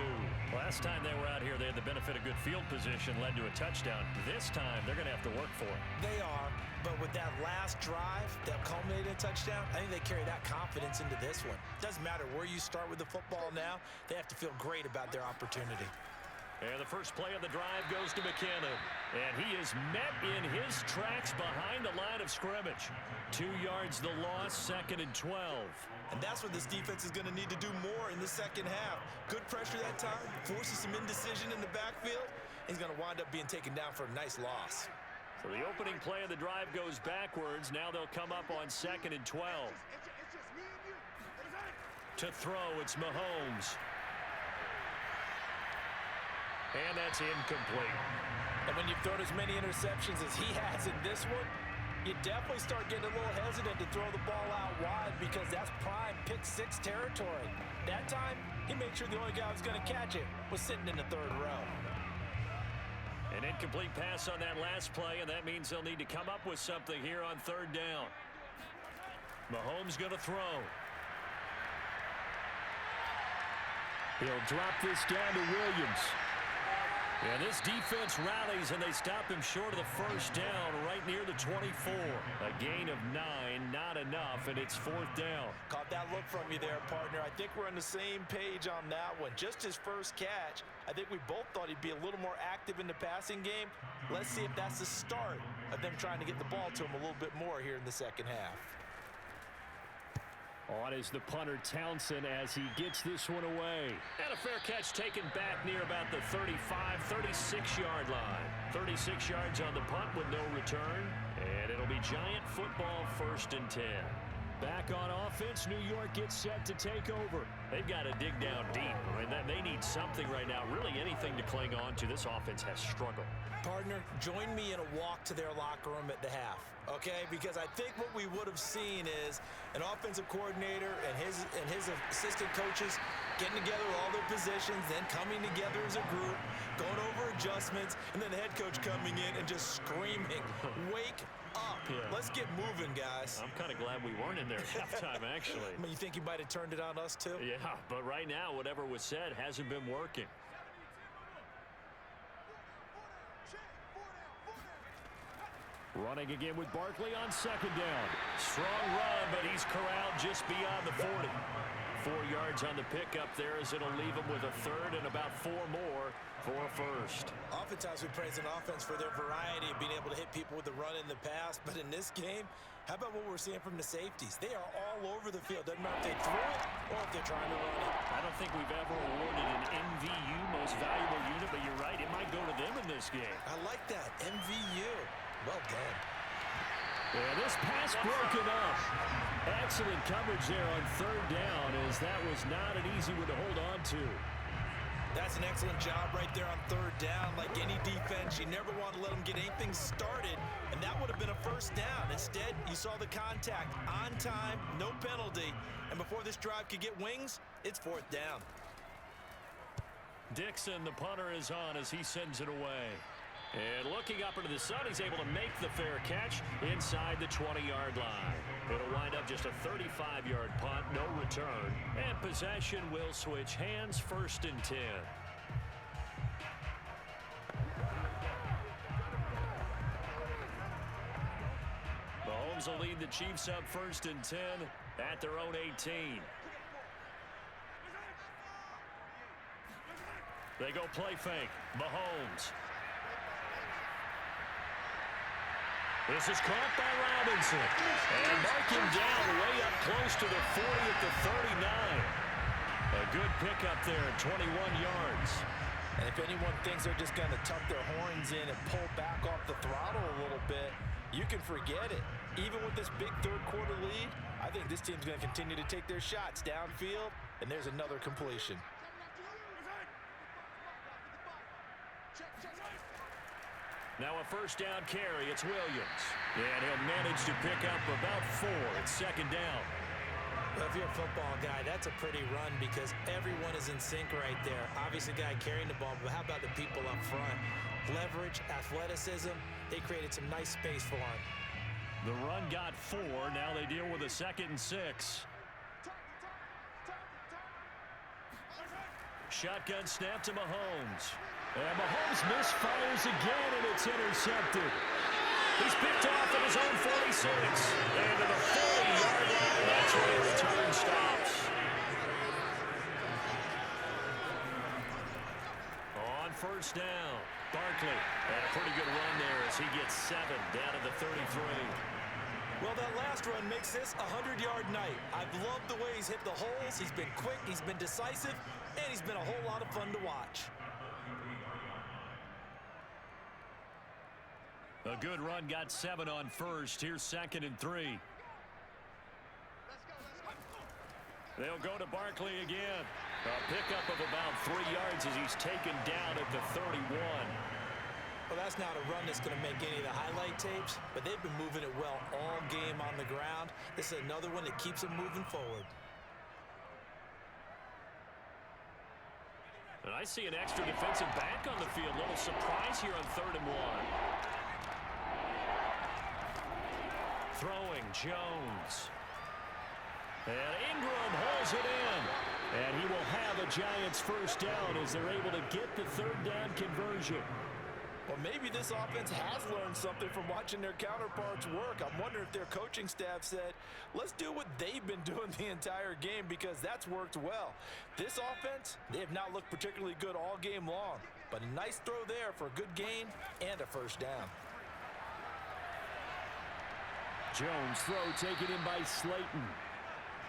Last time they were out here, they had the benefit of good field position, led to a touchdown. This time, they're going to have to work for it. They are, but with that last drive that culminated in a touchdown, I think they carry that confidence into this one. Doesn't matter where you start with the football now, they have to feel great about their opportunity. And the first play of the drive goes to McKinnon. And he is met in his tracks behind the line of scrimmage. 2 yards the loss, 2nd and 12. And that's what this defense is going to need to do more in the second half. Good pressure that time, forces some indecision in the backfield. He's going to wind up being taken down for a nice loss. So the opening play of the drive goes backwards. Now they'll come up on 2nd and 12. To throw, it's Mahomes. And that's incomplete. And when you've thrown as many interceptions as he has in this one, you definitely start getting a little hesitant to throw the ball out wide because that's prime pick-6 territory. That time, he made sure the only guy who was going to catch it was sitting in the 3rd row. An incomplete pass on that last play, and that means they'll need to come up with something here on 3rd down. Mahomes going to throw. He'll drop this down to Williams. And this defense rallies, and they stop him short of the first down right near the 24. A gain of 9, not enough, and it's 4th down. Caught that look from you there, partner. I think we're on the same page on that one. Just his first catch, I think we both thought he'd be a little more active in the passing game. Let's see if that's the start of them trying to get the ball to him a little bit more here in the second half. On is the punter Townsend as he gets this one away. And a fair catch taken back near about the 35, 36-yard line. 36 yards on the punt with no return. And it'll be Giant football 1st and 10. Back on offense, New York gets set to take over. They've got to dig down deep. I mean, they need something right now, really anything to cling on to. This offense has struggled. Partner, join me in a walk to their locker room at the half, okay? Because I think what we would have seen is an offensive coordinator and his assistant coaches getting together with all their positions, then coming together as a group, going over adjustments, and then the head coach coming in and just screaming, "Wake up. Yeah. Let's get moving, guys." I'm kind of glad we weren't in there at halftime, actually. I mean, you think he might have turned it on us, too? Yeah, but right now, whatever was said hasn't been working. Running again with Barkley on 2nd down. Strong run, but he's corralled just beyond the 40. 4 yards on the pickup there as it'll leave him with a 3rd and about 4 more for a 1st. Oftentimes we praise an offense for their variety of being able to hit people with the run in the pass, but in this game, how about what we're seeing from the safeties? They are all over the field. Doesn't matter if they throw it or if they're trying to run it. I don't think we've ever awarded an MVU, most valuable unit, but you're right, it might go to them in this game. I like that, MVU. Well done. And this pass broken up. Excellent coverage there on 3rd down, as that was not an easy one to hold on to. That's an excellent job right there on 3rd down. Like any defense, you never want to let them get anything started, and that would have been a 1st down. Instead, you saw the contact on time, no penalty, and before this drive could get wings, it's 4th down. Dixon, the punter, is on as he sends it away. And looking up into the sun, he's able to make the fair catch inside the 20-yard line. It'll wind up just a 35-yard punt, no return. And possession will switch hands, 1st and 10. Mahomes will lead the Chiefs up 1st and 10 at their own 18. They go play fake. Mahomes. This is caught by Robinson. And mark him down way up close to the 40 at the 39. A good pickup there, 21 yards. And if anyone thinks they're just going to tuck their horns in and pull back off the throttle a little bit, you can forget it. Even with this big third-quarter lead, I think this team's going to continue to take their shots downfield, and there's another completion. Now a first down carry. It's Williams. And he'll manage to pick up about 4. It's second down. Well, if you're a football guy, that's a pretty run because everyone is in sync right there. Obviously, the guy carrying the ball, but how about the people up front? Leverage, athleticism, they created some nice space for him. The run got 4. Now they deal with a 2nd and 6. Shotgun snap to Mahomes. And Mahomes misfires again, and it's intercepted. He's picked off at his own 46. And to the 40-yard line, that's where the return stops. On first down, Barkley. And a pretty good run there as he gets 7 down to the 33. Well, that last run makes this a 100-yard night. I've loved the way he's hit the holes. He's been quick, he's been decisive, and he's been a whole lot of fun to watch. A good run got 7 on first. Here's 2nd and 3. They'll go to Barkley again. A pickup of about 3 yards as he's taken down at the 31. Well, that's not a run that's going to make any of the highlight tapes, but they've been moving it well all game on the ground. This is another one that keeps them moving forward. And I see an extra defensive back on the field. Little surprise here on 3rd and 1. Throwing, Jones. And Ingram holds it in. And he will have a Giants first down as they're able to get the 3rd down conversion. Well, maybe this offense has learned something from watching their counterparts work. I'm wondering if their coaching staff said, let's do what they've been doing the entire game because that's worked well. This offense, they have not looked particularly good all game long. But a nice throw there for a good gain and a first down. Jones throw taken in by Slayton.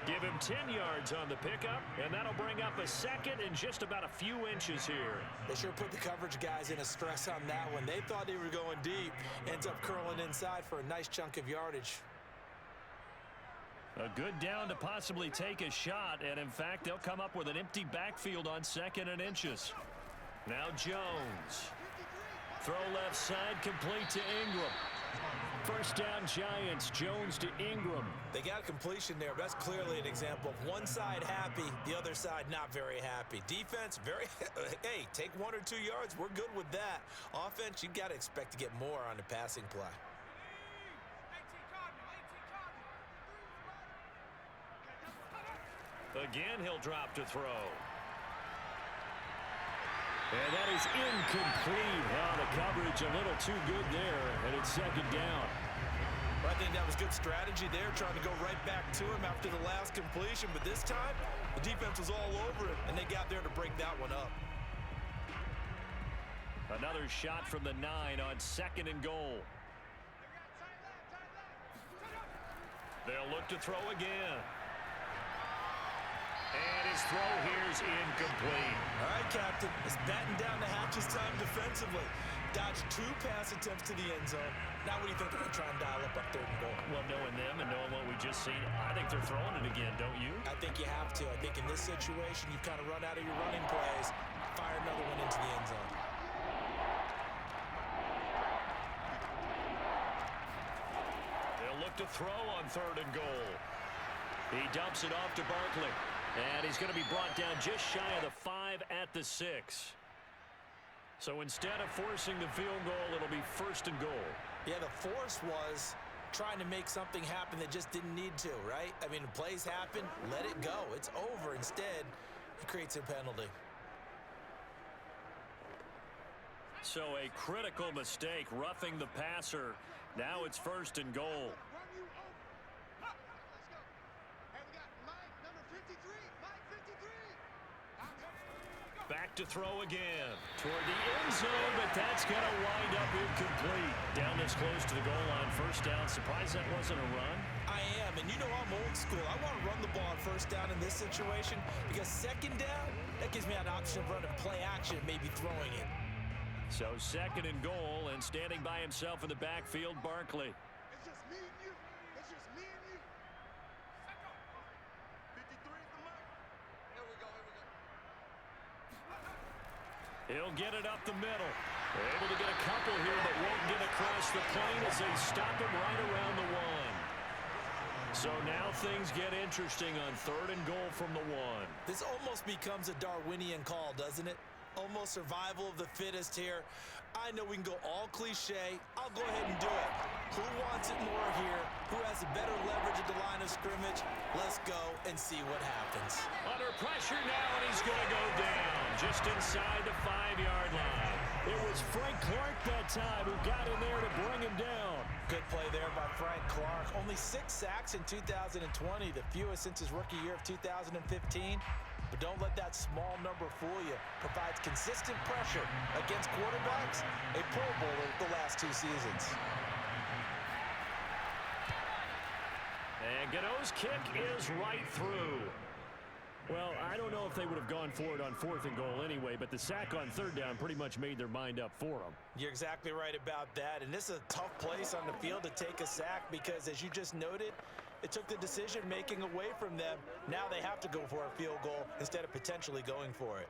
Give him 10 yards on the pickup, and that'll bring up a 2nd and just about a few inches here. They sure put the coverage guys in a stress on that one. They thought they were going deep. Ends up curling inside for a nice chunk of yardage. A good down to possibly take a shot, and in fact, they'll come up with an empty backfield on 2nd and inches. Now Jones. Throw left side, complete to Ingram. First down Giants, Jones to Ingram. They got a completion there. That's clearly an example of one side happy, the other side not very happy. Defense, very, hey, take 1 or 2 yards. We're good with that. Offense, you got to expect to get more on the passing play. Again, he'll drop to throw. And that is incomplete. Oh, the coverage a little too good there, and it's 2nd down. Well, I think that was good strategy there, trying to go right back to him after the last completion. But this time, the defense was all over it, and they got there to break that one up. Another shot from the 9 on 2nd and goal. They'll look to throw again. And his throw here is incomplete. All right, Captain. It's batten down the hatches time defensively. Dodged 2 pass attempts to the end zone. Now what do you think they're going to try and dial up on 3rd and goal? Well, knowing them and knowing what we just seen, I think they're throwing it again, don't you? I think you have to. I think in this situation, you've kind of run out of your running plays. Fire another one into the end zone. They'll look to throw on 3rd and goal. He dumps it off to Barkley. And he's going to be brought down just shy of the 5 at the 6. So instead of forcing the field goal, it'll be 1st and goal. Yeah, the force was trying to make something happen that just didn't need to, right? I mean, plays happen, let it go. It's over. Instead, it creates a penalty. So a critical mistake, roughing the passer. Now it's 1st and goal. Back back to throw again. Toward the end zone, but that's going to wind up incomplete. Down this close to the goal line, first down. Surprised that wasn't a run? I am, and you know I'm old school. I want to run the ball on first down in this situation because second down, that gives me an option of running play action, maybe throwing it. So second and goal, and standing by himself in the backfield, Barkley. It's just me and you. It's just me and you. 53 is the mark. Here we go, here we go. He'll get it up the middle. They're able to get a couple here, but won't get across the plane as they stop him right around the 1. So now things get interesting on third and goal from the 1. This almost becomes a Darwinian call, doesn't it? Almost survival of the fittest here. I know we can go all cliche. I'll go ahead and do it. Who wants it more here? Who has a better leverage at the line of scrimmage? Let's go and see what happens. Under pressure now, and he's going to go down just inside the 5-yard line. It was Frank Clark that time who got in there to bring him down. Good play there by Frank Clark. Only 6 sacks in 2020, the fewest since his rookie year of 2015. But don't let that small number fool you. Provides consistent pressure against quarterbacks. A Pro Bowler the last 2 seasons. And Gano's kick is right through. Well, I don't know if they would have gone for it on fourth and goal anyway, but the sack on third down pretty much made their mind up for them. You're exactly right about that. And this is a tough place on the field to take a sack because, as you just noted, it took the decision-making away from them. Now they have to go for a field goal instead of potentially going for it.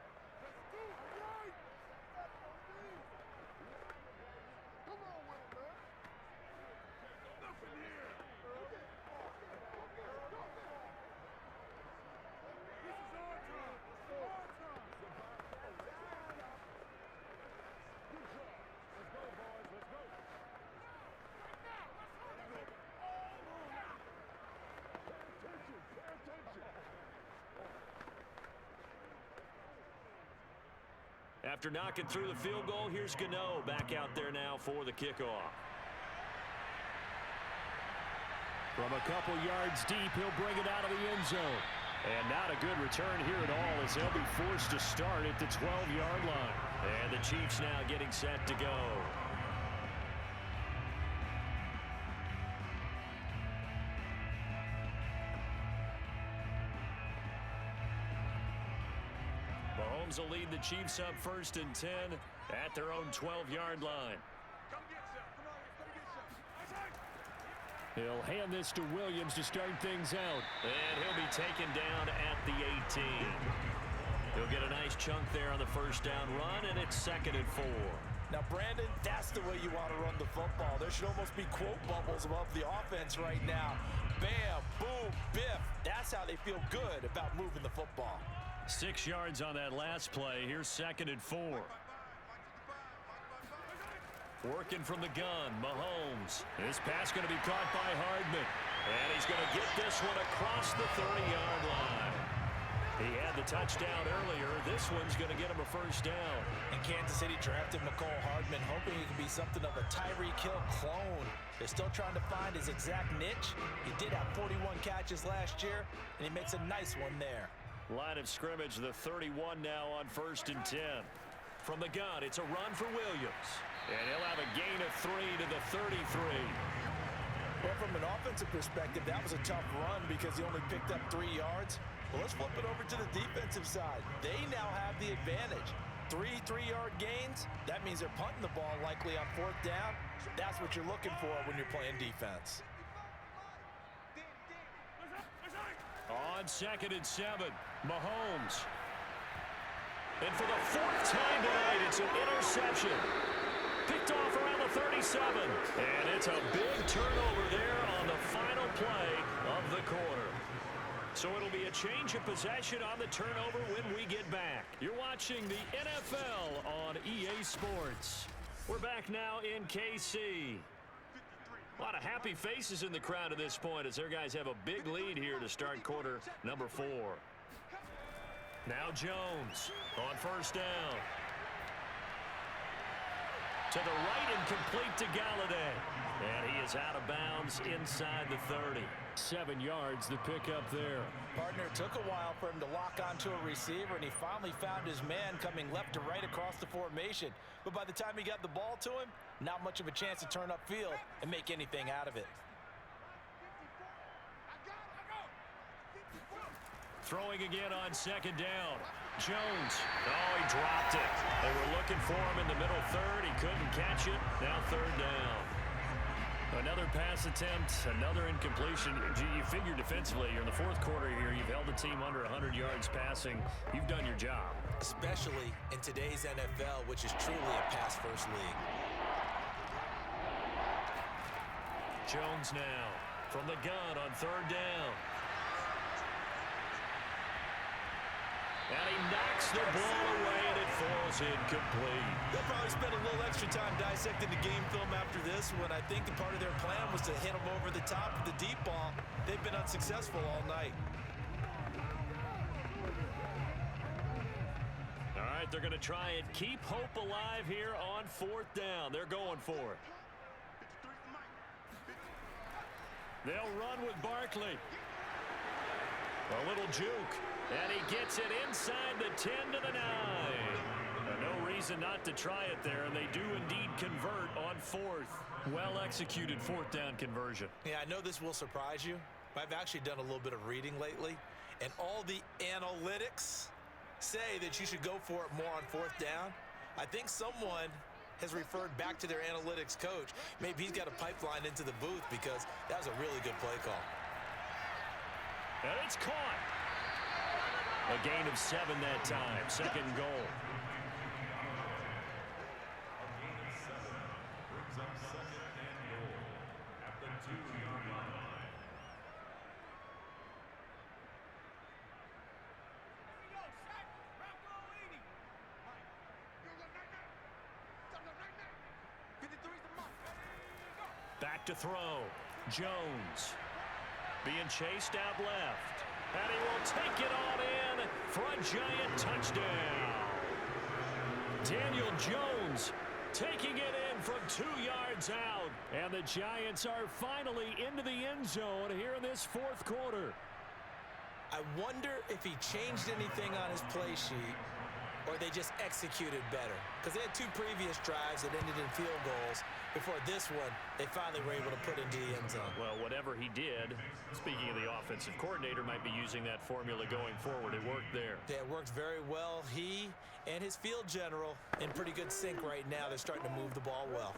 After knocking through the field goal, here's Gano back out there now for the kickoff. From a couple yards deep, he'll bring it out of the end zone. And not a good return here at all as they'll be forced to start at the 12-yard line. And the Chiefs now getting set to go. Mahomes will lead the Chiefs up first and 10 at their own 12-yard line. He'll hand this to Williams to start things out. And he'll be taken down at the 18. He'll get a nice chunk there on the first down run, and it's second and 4. Now, Brandon, that's the way you want to run the football. There should almost be quote bubbles above the offense right now. Bam, boom, biff. That's how they feel good about moving the football. 6 yards on that last play. Here's second and 4. Working from the gun, Mahomes. This pass going to be caught by Hardman. And he's going to get this one across the 30-yard line. He had the touchdown earlier. This one's going to get him a first down. And Kansas City drafted McCole Hardman, hoping he could be something of a Tyreek Hill clone. They're still trying to find his exact niche. He did have 41 catches last year, and he makes a nice one there. Line of scrimmage, the 31 now on first and 10. From the gun, it's a run for Williams. And he'll have a gain of 3 to the 33. Well, from an offensive perspective, that was a tough run because he only picked up 3 yards. Well, let's flip it over to the defensive side. They now have the advantage. 3 3-yard gains. That means they're punting the ball likely on fourth down. That's what you're looking for when you're playing defense. On second and 7, Mahomes. And for the 4th time tonight, it's an interception. Picked off around the 37. And it's a big turnover there on the final play of the quarter. So it'll be a change of possession on the turnover when we get back. You're watching the NFL on EA Sports. We're back now in KC. A lot of happy faces in the crowd at this point as their guys have a big lead here to start quarter number 4. Now Jones on first down. To the right and complete to Galladay. And he is out of bounds inside the 30. 7 yards the pick up there. Partner, it took a while for him to lock onto a receiver, and he finally found his man coming left to right across the formation. But by the time he got the ball to him, not much of a chance to turn upfield and make anything out of it. Throwing again on second down. Jones. Oh, he dropped it. They were looking for him in the middle third. He couldn't catch it. Now third down. Another pass attempt, another incompletion. You figure defensively, you're in the fourth quarter here. You've held the team under 100 yards passing. You've done your job. Especially in today's NFL, which is truly a pass-first league. Jones now from the gun on third down. And he knocks the ball away, and it falls incomplete. They'll probably spend a little extra time dissecting the game film after this one. I think the part of their plan was to hit him over the top of the deep ball. They've been unsuccessful all night. All right, they're going to try and keep hope alive here on fourth down. They're going for it. They'll run with Barkley. A little juke. And he gets it inside the 10 to the 9. No reason not to try it there, and they do indeed convert on fourth. Well-executed fourth down conversion. Yeah, I know this will surprise you, but I've actually done a little bit of reading lately, and all the analytics say that you should go for it more on fourth down. I think someone has referred back to their analytics coach. Maybe he's got a pipeline into the booth because that was a really good play call. And it's caught. A gain of 7 that time. Second goal. Brings up second and goal at the 2-yard line. Back to throw. Jones being chased out left. And he will take it on in for a giant touchdown. Daniel Jones taking it in from 2 yards out. And the Giants are finally into the end zone here in this fourth quarter. I wonder if he changed anything on his play sheet or they just executed better. Because they had 2 previous drives that ended in field goals. Before this one, they finally were able to put into the end zone. Well, whatever he did, speaking of the offensive coordinator, might be using that formula going forward. It worked there. Yeah, it worked very well. He and his field general in pretty good sync right now. They're starting to move the ball well.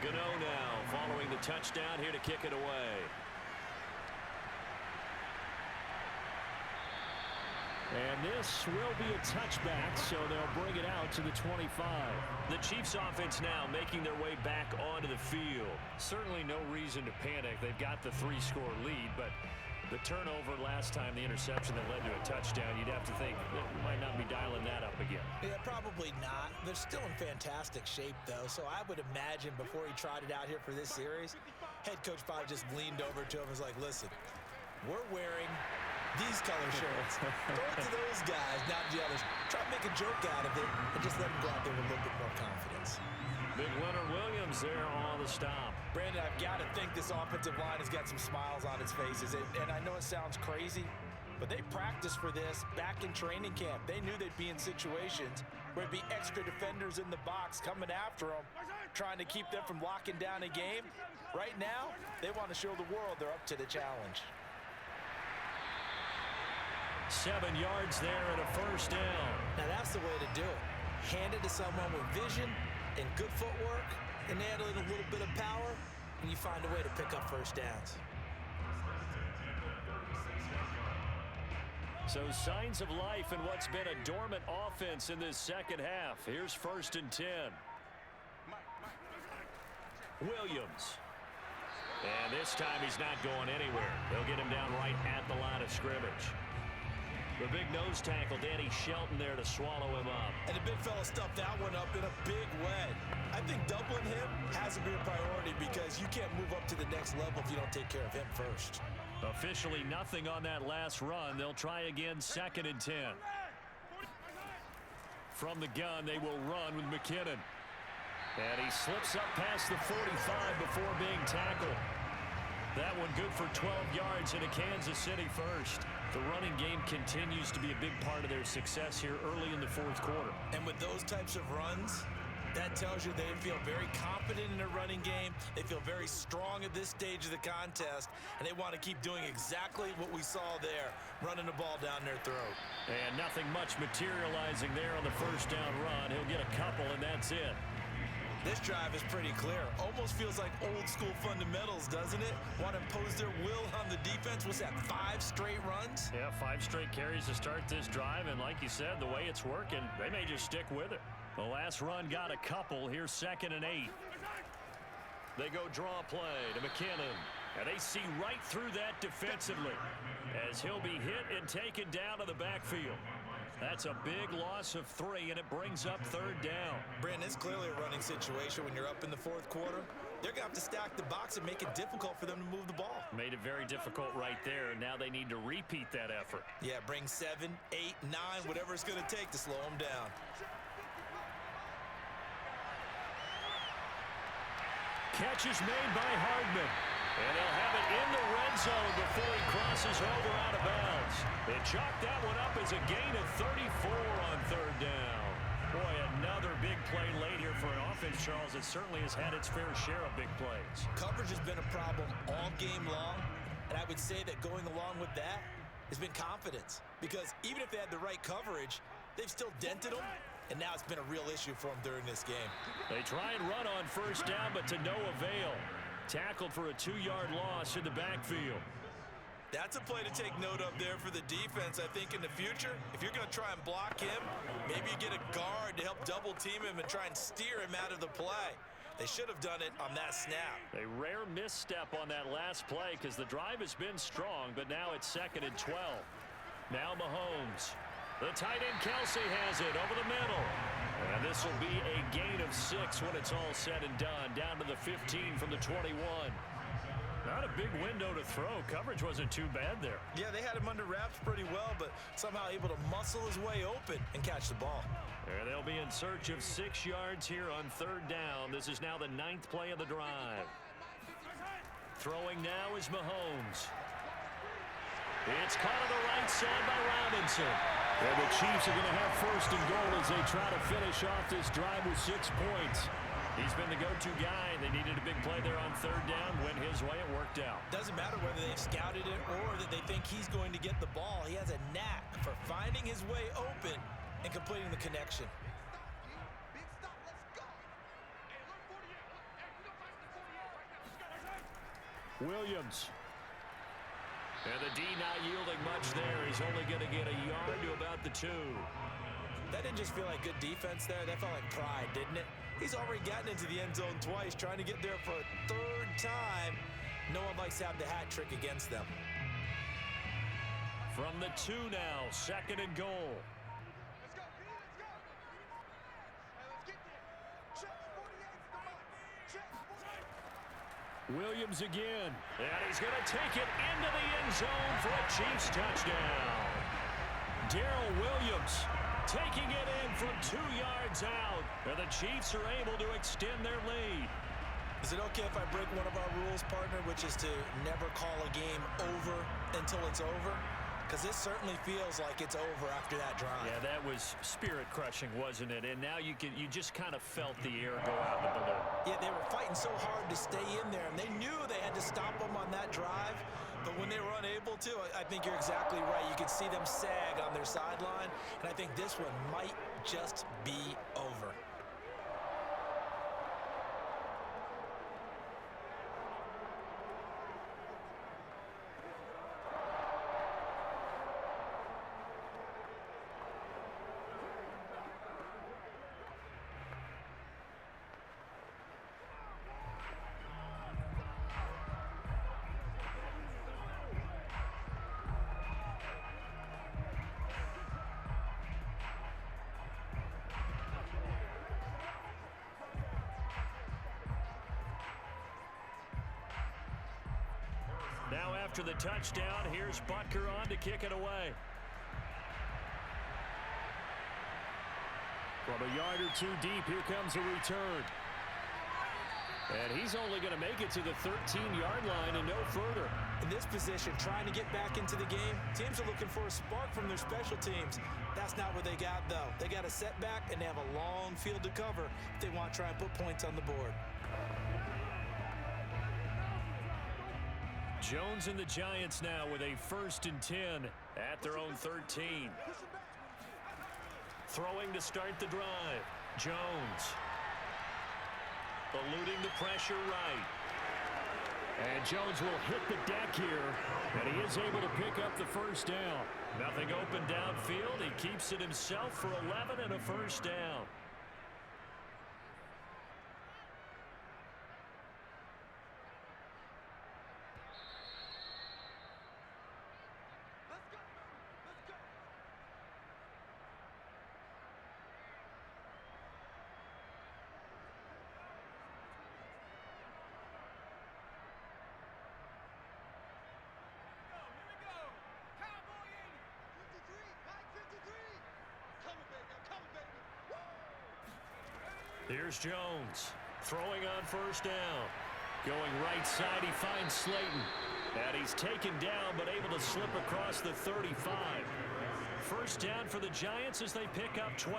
Gano now following the touchdown here to kick it away. And this will be a touchback, so they'll bring it out to the 25. The Chiefs offense now making their way back onto the field. Certainly no reason to panic. They've got the 3-score lead, but the turnover last time, the interception that led to a touchdown, you'd have to think they might not be dialing that up again. Yeah, probably not. They're still in fantastic shape, though, so I would imagine before he trotted out here for this series, head coach probably just leaned over to him and was like, listen, we're wearing these color shirts. Throw it to those guys, not the others. Try to make a joke out of it and just let them go out there with a little bit more confidence. Big Leonard Williams there on the stop. Brandon, I've got to think this offensive line has got some smiles on its faces. And I know it sounds crazy, but they practiced for this back in training camp. They knew they'd be in situations where it'd be extra defenders in the box coming after them, trying to keep them from locking down a game. Right now, they want to show the world they're up to the challenge. 7 yards there and a first down. Now that's the way to do it. Hand it to someone with vision and good footwork, and add in a little bit of power, and you find a way to pick up first downs. So signs of life in what's been a dormant offense in this second half. Here's 1st and 10. Williams. And this time he's not going anywhere. They'll get him down right at the line of scrimmage. The big nose tackle, Danny Shelton, there to swallow him up. And the big fella stuffed that one up in a big way. I think doubling him has to be a priority because you can't move up to the next level if you don't take care of him first. Officially nothing on that last run. They'll try again, 2nd and 10. From the gun, they will run with McKinnon. And he slips up past the 45 before being tackled. That one good for 12 yards in a Kansas City first. The running game continues to be a big part of their success here early in the 4th quarter. And with those types of runs, that tells you they feel very confident in their running game. They feel very strong at this stage of the contest, and they want to keep doing exactly what we saw there, running the ball down their throat. And nothing much materializing there on the 1st down run. He'll get a couple, and that's it. This drive is pretty clear. Almost feels like old school fundamentals, doesn't it? Want to impose their will on the defense. What's that, 5 straight runs? Yeah, 5 straight carries to start this drive, and like you said, the way it's working, they may just stick with it. The last run got a couple. Here's 2nd and 8. They go draw play to McKinnon, and they see right through that defensively as he'll be hit and taken down to the backfield. That's a big loss of 3, and it brings up 3rd down. Brandon, it's clearly a running situation when you're up in the 4th quarter. They're going to have to stack the box and make it difficult for them to move the ball. Made it very difficult right there. Now they need to repeat that effort. Yeah, bring 7, 8, 9, whatever it's going to take to slow them down. Catch is made by Hardman. And they'll have it in the red zone before he crosses over out of bounds. They chalked that one up as a gain of 34 on 3rd down. Boy, another big play late here for an offense, Charles. It certainly has had its fair share of big plays. Coverage has been a problem all game long, and I would say that going along with that has been confidence. Because even if they had the right coverage, they've still dented them, and now it's been a real issue for them during this game. They try and run on 1st down, but to no avail. Tackled for a 2-yard loss in the backfield. That's a play to take note of there for the defense. I think in the future, if you're going to try and block him, maybe you get a guard to help double team him and try and steer him out of the play. They should have done it on that snap. A rare misstep on that last play because the drive has been strong, but now it's 2nd and 12. Now Mahomes. The tight end Kelsey has it over the middle. And this will be a gain of 6 when it's all said and done. Down to the 15 from the 21. Not a big window to throw. Coverage wasn't too bad there. Yeah, they had him under wraps pretty well, but somehow able to muscle his way open and catch the ball. And they'll be in search of 6 yards here on 3rd down. This is now the 9th play of the drive. Throwing now is Mahomes. It's caught on the right side by Robinson. And the Chiefs are going to have 1st and goal as they try to finish off this drive with 6 points. He's been the go-to guy. They needed a big play there on 3rd down. Went his way. It worked out. Doesn't matter whether they've scouted it or that they think he's going to get the ball. He has a knack for finding his way open and completing the connection. Big stop, let's go. Hey, look 48. Hey, we don't fight the 48 right now. Williams. And the D not yielding much there. He's only going to get a yard to about the 2. That didn't just feel like good defense there. That felt like pride, didn't it? He's already gotten into the end zone twice, trying to get there for a 3rd time. No one likes to have the hat trick against them. From the 2 now, 2nd and goal. Let's go, P, let's go. Hey, let's get there. Check 48's the mark. Check 48. Williams again. And he's going to take it into the end zone for a Chiefs touchdown. Darrell Williams taking it in from 2 yards out. And the Chiefs are able to extend their lead. Is it okay if I break one of our rules, partner, which is to never call a game over until it's over? Because this certainly feels like it's over after that drive. Yeah, that was spirit-crushing, wasn't it? And now you just kind of felt the air go out of the balloon. Yeah, they were fighting so hard to stay in there, and they knew they had to stop them on that drive. But when they were unable to, I think you're exactly right. You could see them sag on their sideline, and I think this one might just be over. after the touchdown. Here's Butker on to kick it away. From a yard or two deep, here comes a return. And he's only going to make it to the 13-yard line and no further. In this position, trying to get back into the game, teams are looking for a spark from their special teams. That's not what they got, though. They got a setback, and they have a long field to cover if they want to try and put points on the board. Jones and the Giants now with a 1st and 10 at their own 13. Throwing to start the drive. Jones. Eluding the pressure right. And Jones will hit the deck here, and he is able to pick up the first down. Nothing open downfield. He keeps it himself for 11 and a first down. Here's Jones throwing on first down. Going right side, he finds Slayton. And he's taken down, but able to slip across the 35. First down for the Giants as they pick up 12.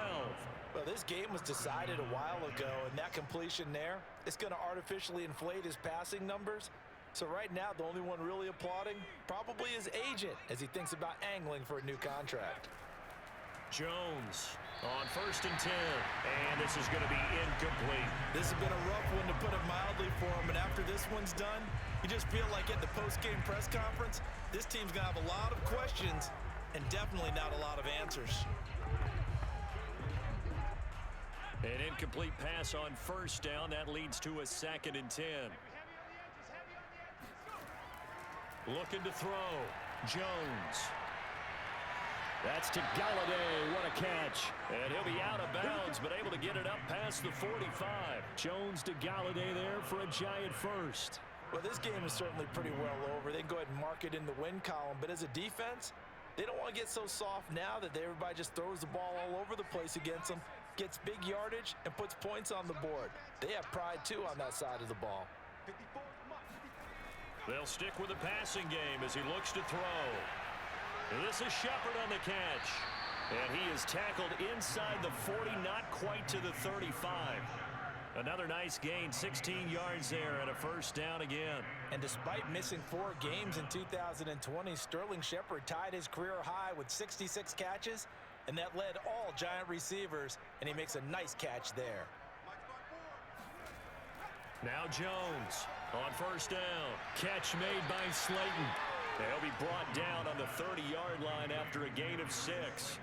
Well, this game was decided a while ago, and that completion there is going to artificially inflate his passing numbers. So right now, the only one really applauding probably his agent as he thinks about angling for a new contract. Jones on 1st and 10, and this is going to be incomplete. This has been a rough one, to put it mildly, for him, and after this one's done, you just feel like at the post-game press conference, this team's going to have a lot of questions and definitely not a lot of answers. An incomplete pass on first down. That leads to a 2nd and 10. Looking to throw. Jones. That's to Galladay. What a catch. And he'll be out of bounds, but able to get it up past the 45. Jones to Galladay there for a Giant first. Well, this game is certainly pretty well over. They can go ahead and mark it in the win column, but as a defense, they don't want to get so soft now that everybody just throws the ball all over the place against them, gets big yardage, and puts points on the board. They have pride, too, on that side of the ball. They'll stick with the passing game as he looks to throw. This is Shepard on the catch. And he is tackled inside the 40, not quite to the 35. Another nice gain, 16 yards there, and a first down again. And despite missing 4 games in 2020, Sterling Shepard tied his career high with 66 catches, and that led all Giant receivers, and he makes a nice catch there. Now Jones on first down. Catch made by Slayton. They'll be brought down on the 30-yard line after a gain of 6.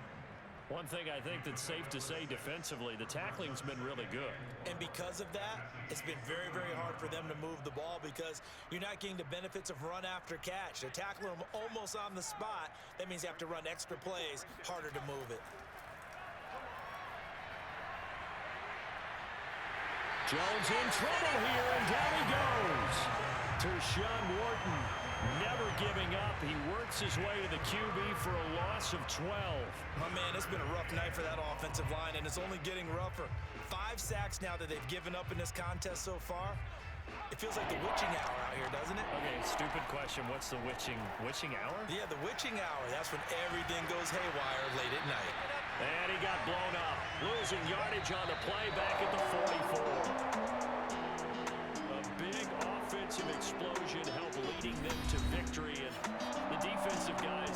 One thing I think that's safe to say defensively, the tackling's been really good. And because of that, it's been very, very hard for them to move the ball because you're not getting the benefits of run after catch. They're tackling them almost on the spot. That means you have to run extra plays, harder to move it. Jones in trouble here, and down he goes. Tershawn Wharton never giving up. He works his way to the QB for a loss of 12. My man, it's been a rough night for that offensive line, and it's only getting rougher. 5 sacks now that they've given up in this contest so far. It feels like the witching hour out here, doesn't it? Okay, stupid question. What's the witching hour? Yeah, the witching hour. That's when everything goes haywire late at night. And he got blown up. Losing yardage on the play back at the 44. A big offensive explosion helped leading them to victory. And the defensive guys